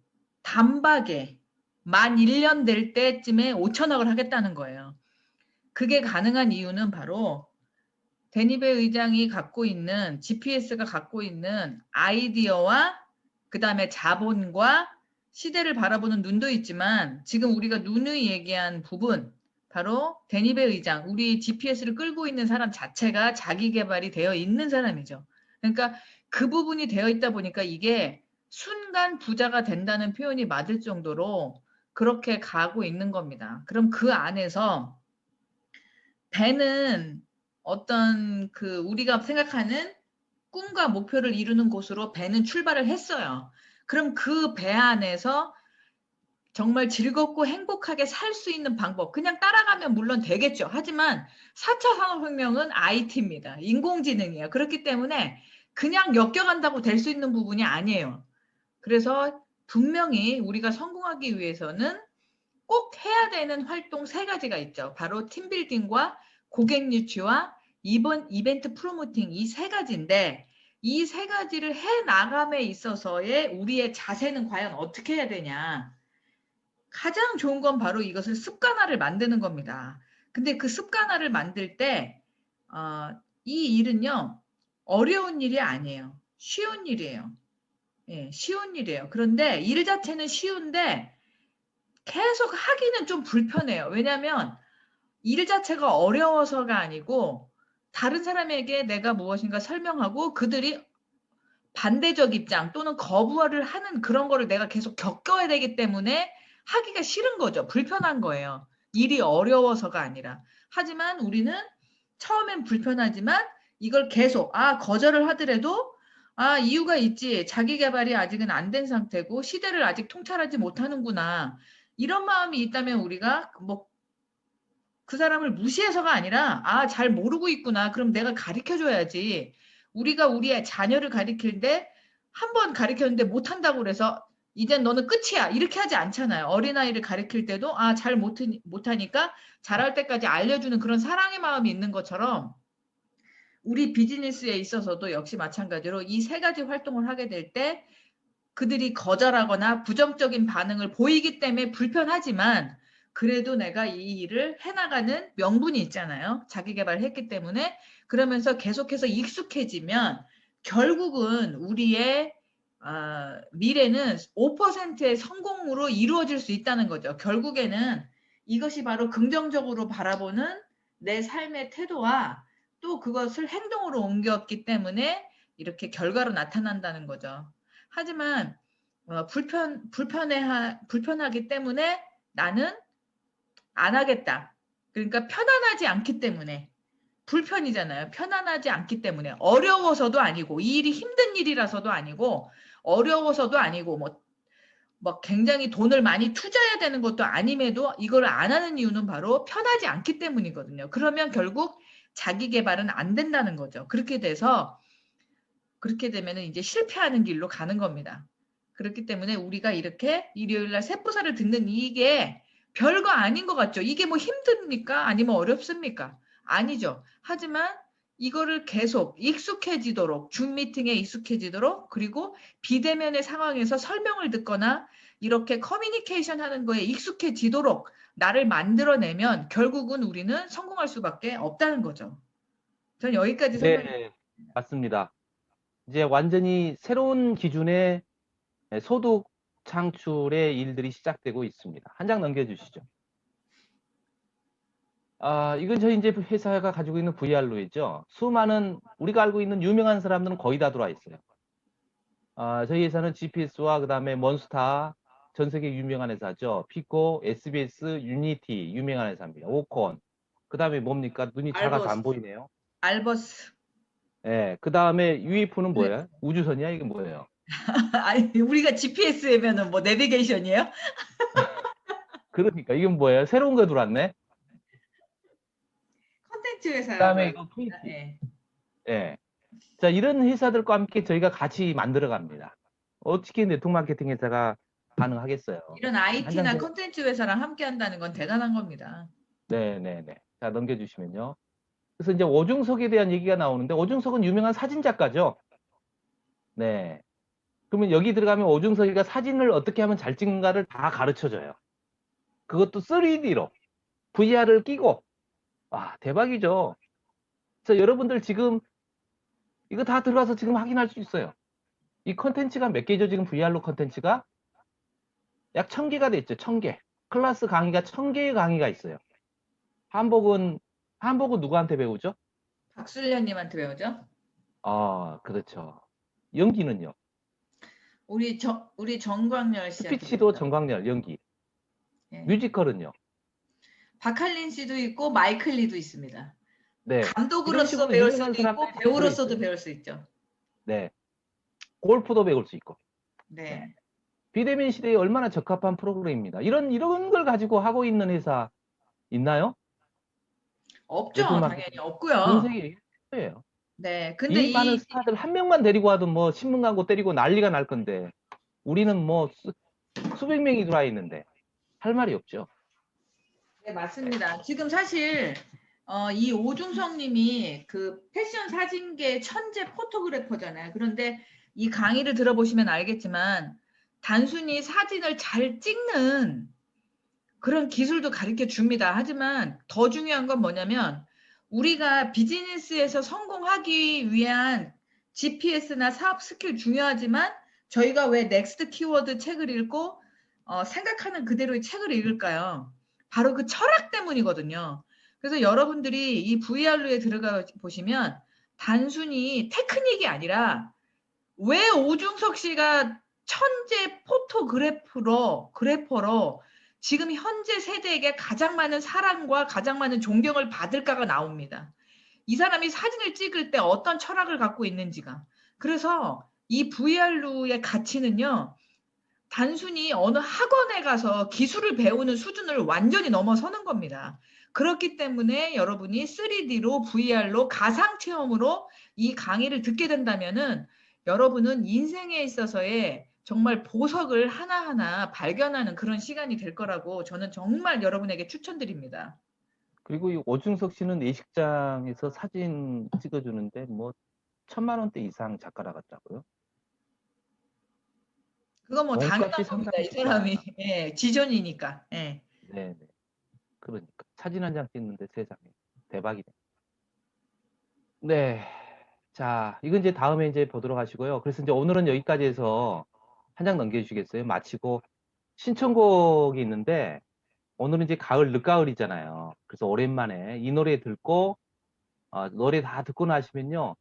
단박에 만 1년 될 때쯤에 5천억을 하겠다는 거예요. 그게 가능한 이유는 바로 데니베 의장이 갖고 있는 GPS가 갖고 있는 아이디어와 그 다음에 자본과 시대를 바라보는 눈도 있지만 지금 우리가 누누이 얘기한 부분 바로 데니베 의장, 우리 GPS를 끌고 있는 사람 자체가 자기 개발이 되어 있는 사람이죠. 그러니까 그 부분이 되어 있다 보니까 이게 순간 부자가 된다는 표현이 맞을 정도로 그렇게 가고 있는 겁니다. 그럼 그 안에서 배는 어떤 그 우리가 생각하는 꿈과 목표를 이루는 곳으로 배는 출발을 했어요. 그럼 그 배 안에서 정말 즐겁고 행복하게 살 수 있는 방법 그냥 따라가면 물론 되겠죠. 하지만 4차 산업혁명은 IT입니다. 인공지능이에요. 그렇기 때문에 그냥 엮여간다고 될 수 있는 부분이 아니에요. 그래서 분명히 우리가 성공하기 위해서는 꼭 해야 되는 활동 3가지가 있죠. 바로 팀빌딩과 고객 유치와 이번 이벤트 프로모팅 이 3가지인데 이 3가지를 해 나감에 있어서의 우리의 자세는 과연 어떻게 해야 되냐. 가장 좋은 건 바로 이것을 습관화를 만드는 겁니다. 근데 그 습관화를 만들 때 이 일은요. 어려운 일이 아니에요. 쉬운 일이에요. 예, 쉬운 일이에요. 그런데 일 자체는 쉬운데 계속 하기는 좀 불편해요. 왜냐하면 일 자체가 어려워서가 아니고 다른 사람에게 내가 무엇인가 설명하고 그들이 반대적 입장 또는 거부를 하는 그런 거를 내가 계속 겪어야 되기 때문에 하기가 싫은 거죠. 불편한 거예요. 일이 어려워서가 아니라. 하지만 우리는 처음엔 불편하지만 이걸 계속 거절을 하더라도 이유가 있지. 자기 개발이 아직은 안 된 상태고 시대를 아직 통찰하지 못하는구나. 이런 마음이 있다면 우리가 뭐 그 사람을 무시해서가 아니라 잘 모르고 있구나. 그럼 내가 가르쳐줘야지. 우리가 우리의 자녀를 가르칠 때 한 번 가르쳤는데 못한다고 그래서 이젠 너는 끝이야. 이렇게 하지 않잖아요. 어린아이를 가르칠 때도 잘 못하니까 잘할 때까지 알려주는 그런 사랑의 마음이 있는 것처럼 우리 비즈니스에 있어서도 역시 마찬가지로 이 3가지 활동을 하게 될 때 그들이 거절하거나 부정적인 반응을 보이기 때문에 불편하지만 그래도 내가 이 일을 해나가는 명분이 있잖아요. 자기 개발했기 때문에 그러면서 계속해서 익숙해지면 결국은 우리의 미래는 5%의 성공으로 이루어질 수 있다는 거죠. 결국에는 이것이 바로 긍정적으로 바라보는 내 삶의 태도와 또 그것을 행동으로 옮겼기 때문에 이렇게 결과로 나타난다는 거죠. 하지만 불편하기 때문에 나는 안 하겠다. 그러니까 편안하지 않기 때문에. 불편이잖아요. 편안하지 않기 때문에. 어려워서도 아니고, 이 일이 힘든 일이라서도 아니고, 어려워서도 아니고, 뭐 굉장히 돈을 많이 투자해야 되는 것도 아님에도 이걸 안 하는 이유는 바로 편하지 않기 때문이거든요. 그러면 결국 자기 개발은 안 된다는 거죠. 그렇게 되면은 이제 실패하는 길로 가는 겁니다. 그렇기 때문에 우리가 이렇게 일요일 날 세포사를 듣는 이게 별거 아닌 것 같죠. 이게 뭐 힘듭니까? 아니면 어렵습니까? 아니죠. 하지만 이거를 계속 익숙해지도록, 줌 미팅에 익숙해지도록, 그리고 비대면의 상황에서 설명을 듣거나 이렇게 커뮤니케이션 하는 거에 익숙해지도록 나를 만들어내면 결국은 우리는 성공할 수밖에 없다는 거죠. 전 여기까지 설명. 네, 맞습니다. 이제 완전히 새로운 기준의 소득 창출의 일들이 시작되고 있습니다. 한 장 넘겨주시죠. 이건 저희 이제 회사가 가지고 있는 VR로이죠. 수많은 우리가 알고 있는 유명한 사람들은 거의 다 들어와 있어요. 저희 회사는 GPS와 그다음에 몬스타, 전 세계 유명한 회사죠. 피코, SBS, 유니티 유명한 회사입니다. 오콘. 그다음에 뭡니까? 눈이 작아서 안 보이네요. 알버스. 예. 그다음에 UFO는 뭐예요? 우주선이야? 이게 뭐예요? 아니, 우리가 GPS면은 뭐 내비게이션이에요? 그러니까 이건 뭐예요? 새로운 거 들어왔네. 컨텐츠 회사. 그다음에 이거 VT. 예. 예. 자, 이런 회사들과 함께 저희가 같이 만들어 갑니다. 어떻게 네트워크 마케팅 회사가 가능하겠어요? 이런 IT나 한장 컨텐츠 회사랑 함께 한다는 건 대단한 겁니다. 네네네. 자, 넘겨주시면요. 그래서 이제 오중석에 대한 얘기가 나오는데, 오중석은 유명한 사진 작가죠. 네. 그러면 여기 들어가면 오중석이가 사진을 어떻게 하면 잘 찍는가를 다 가르쳐 줘요. 그것도 3D로. VR을 끼고. 대박이죠. 그래서 여러분들 지금 이거 다 들어가서 지금 확인할 수 있어요. 이 컨텐츠가 몇 개죠? 지금 VR로 컨텐츠가? 약 1000개가 돼 있죠. 1000개. 클래스 강의가 1000개의 강의가 있어요. 한복은 누구한테 배우죠? 박술련님한테 배우죠? 그렇죠. 연기는요? 우리 정광열 씨한테. 스피치도 배우죠. 정광열 연기. 예. 뮤지컬은요? 박할린 씨도 있고 마이클 리도 있습니다. 네. 이런 감독으로서 식으로 배울 유명한 수도 있고 사람들이 배우로서도 들어있어요. 배울 수 있죠. 네. 골프도 배울 수 있고. 네. 비대면 시대에 얼마나 적합한 프로그램입니다. 이런 걸 가지고 하고 있는 회사 있나요? 없죠. 네트워크 당연히 마케팅. 없고요. 전 세계 예요. 네. 근데 이 많은 스타들 한 명만 데리고 와도 뭐 신문 광고 때리고 난리가 날 건데 우리는 뭐 수백 명이 들어와 있는데 할 말이 없죠. 네, 맞습니다. 지금 사실 이 오중성 님이 그 패션 사진계 천재 포토그래퍼잖아요. 그런데 이 강의를 들어보시면 알겠지만 단순히 사진을 잘 찍는 그런 기술도 가르쳐 줍니다. 하지만 더 중요한 건 뭐냐면 우리가 비즈니스에서 성공하기 위한 GPS나 사업 스킬 중요하지만 저희가 왜 넥스트 키워드 책을 읽고 생각하는 그대로의 책을 읽을까요? 바로 그 철학 때문이거든요. 그래서 여러분들이 이 VR로에 들어가 보시면 단순히 테크닉이 아니라 왜 오중석 씨가 천재 그래퍼로 지금 현재 세대에게 가장 많은 사랑과 가장 많은 존경을 받을까가 나옵니다. 이 사람이 사진을 찍을 때 어떤 철학을 갖고 있는지가. 그래서 이 VR로의 가치는요. 단순히 어느 학원에 가서 기술을 배우는 수준을 완전히 넘어서는 겁니다. 그렇기 때문에 여러분이 3D로 VR로 가상체험으로 이 강의를 듣게 된다면은 여러분은 인생에 있어서의 정말 보석을 하나하나 발견하는 그런 시간이 될 거라고 저는 정말 여러분에게 추천드립니다. 그리고 이 오중석 씨는 예식장에서 사진 찍어주는데 뭐 1000만 원대 이상 작가라 같다고요? 그거 뭐 몸값이 당연한 겁니다. 상당히 이 사람이 예, 지존이니까. 예. 네. 그러니까 사진 한 장 찍는데 세상에 대박이네. 네. 자, 이건 이제 다음에 이제 보도록 하시고요. 그래서 이제 오늘은 여기까지 해서 한 장 넘겨주시겠어요? 마치고 신청곡이 있는데 오늘은 이제 가을 늦가을이잖아요. 그래서 오랜만에 이 노래 듣고 노래 다 듣고 나시면요.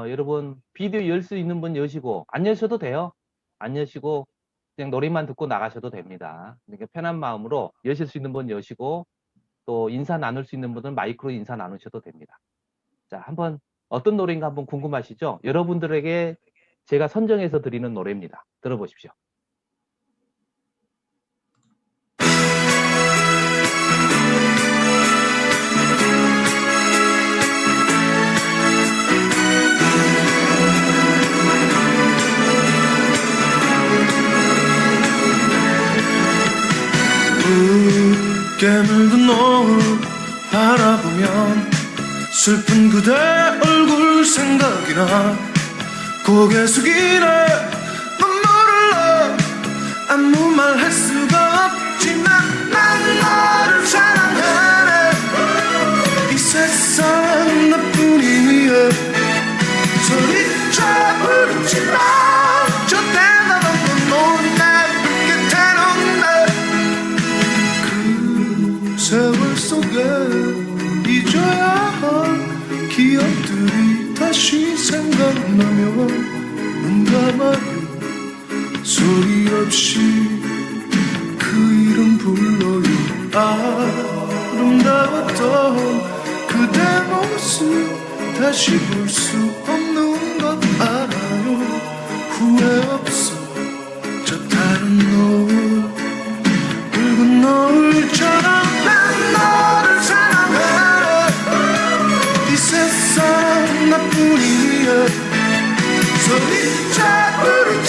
여러분 비디오 열 수 있는 분 여시고 안 여셔도 돼요. 안 여시고 그냥 노래만 듣고 나가셔도 됩니다. 그러니까 편한 마음으로 여실 수 있는 분 여시고 또 인사 나눌 수 있는 분은 마이크로 인사 나누셔도 됩니다. 자, 한번 어떤 노래인가 한번 궁금하시죠? 여러분들에게 제가 선정해서 드리는 노래입니다. 들어보십시오. 붉게 물든 노을 바라보면 슬픈 그대 얼굴 생각이 나 고개 숙이네 눈물을 나 아무 말 할 수가 없지만 난 너를 사랑하네 이 세상 너뿐이야 소리쳐 부르지 마 저 대단한 건 내 곁에 세월 속에 잊어야 할 기억들이 다시 생각나면 눈 감아요 소리 없이 그 이름 불러요 아름다웠던 그대 모습 다시 볼 수 없는 것 알아요 후회 없어 저 다른 노을 붉은 노을처럼 난 너를 사랑해 이 세상 나뿐이야 소리쳐 부르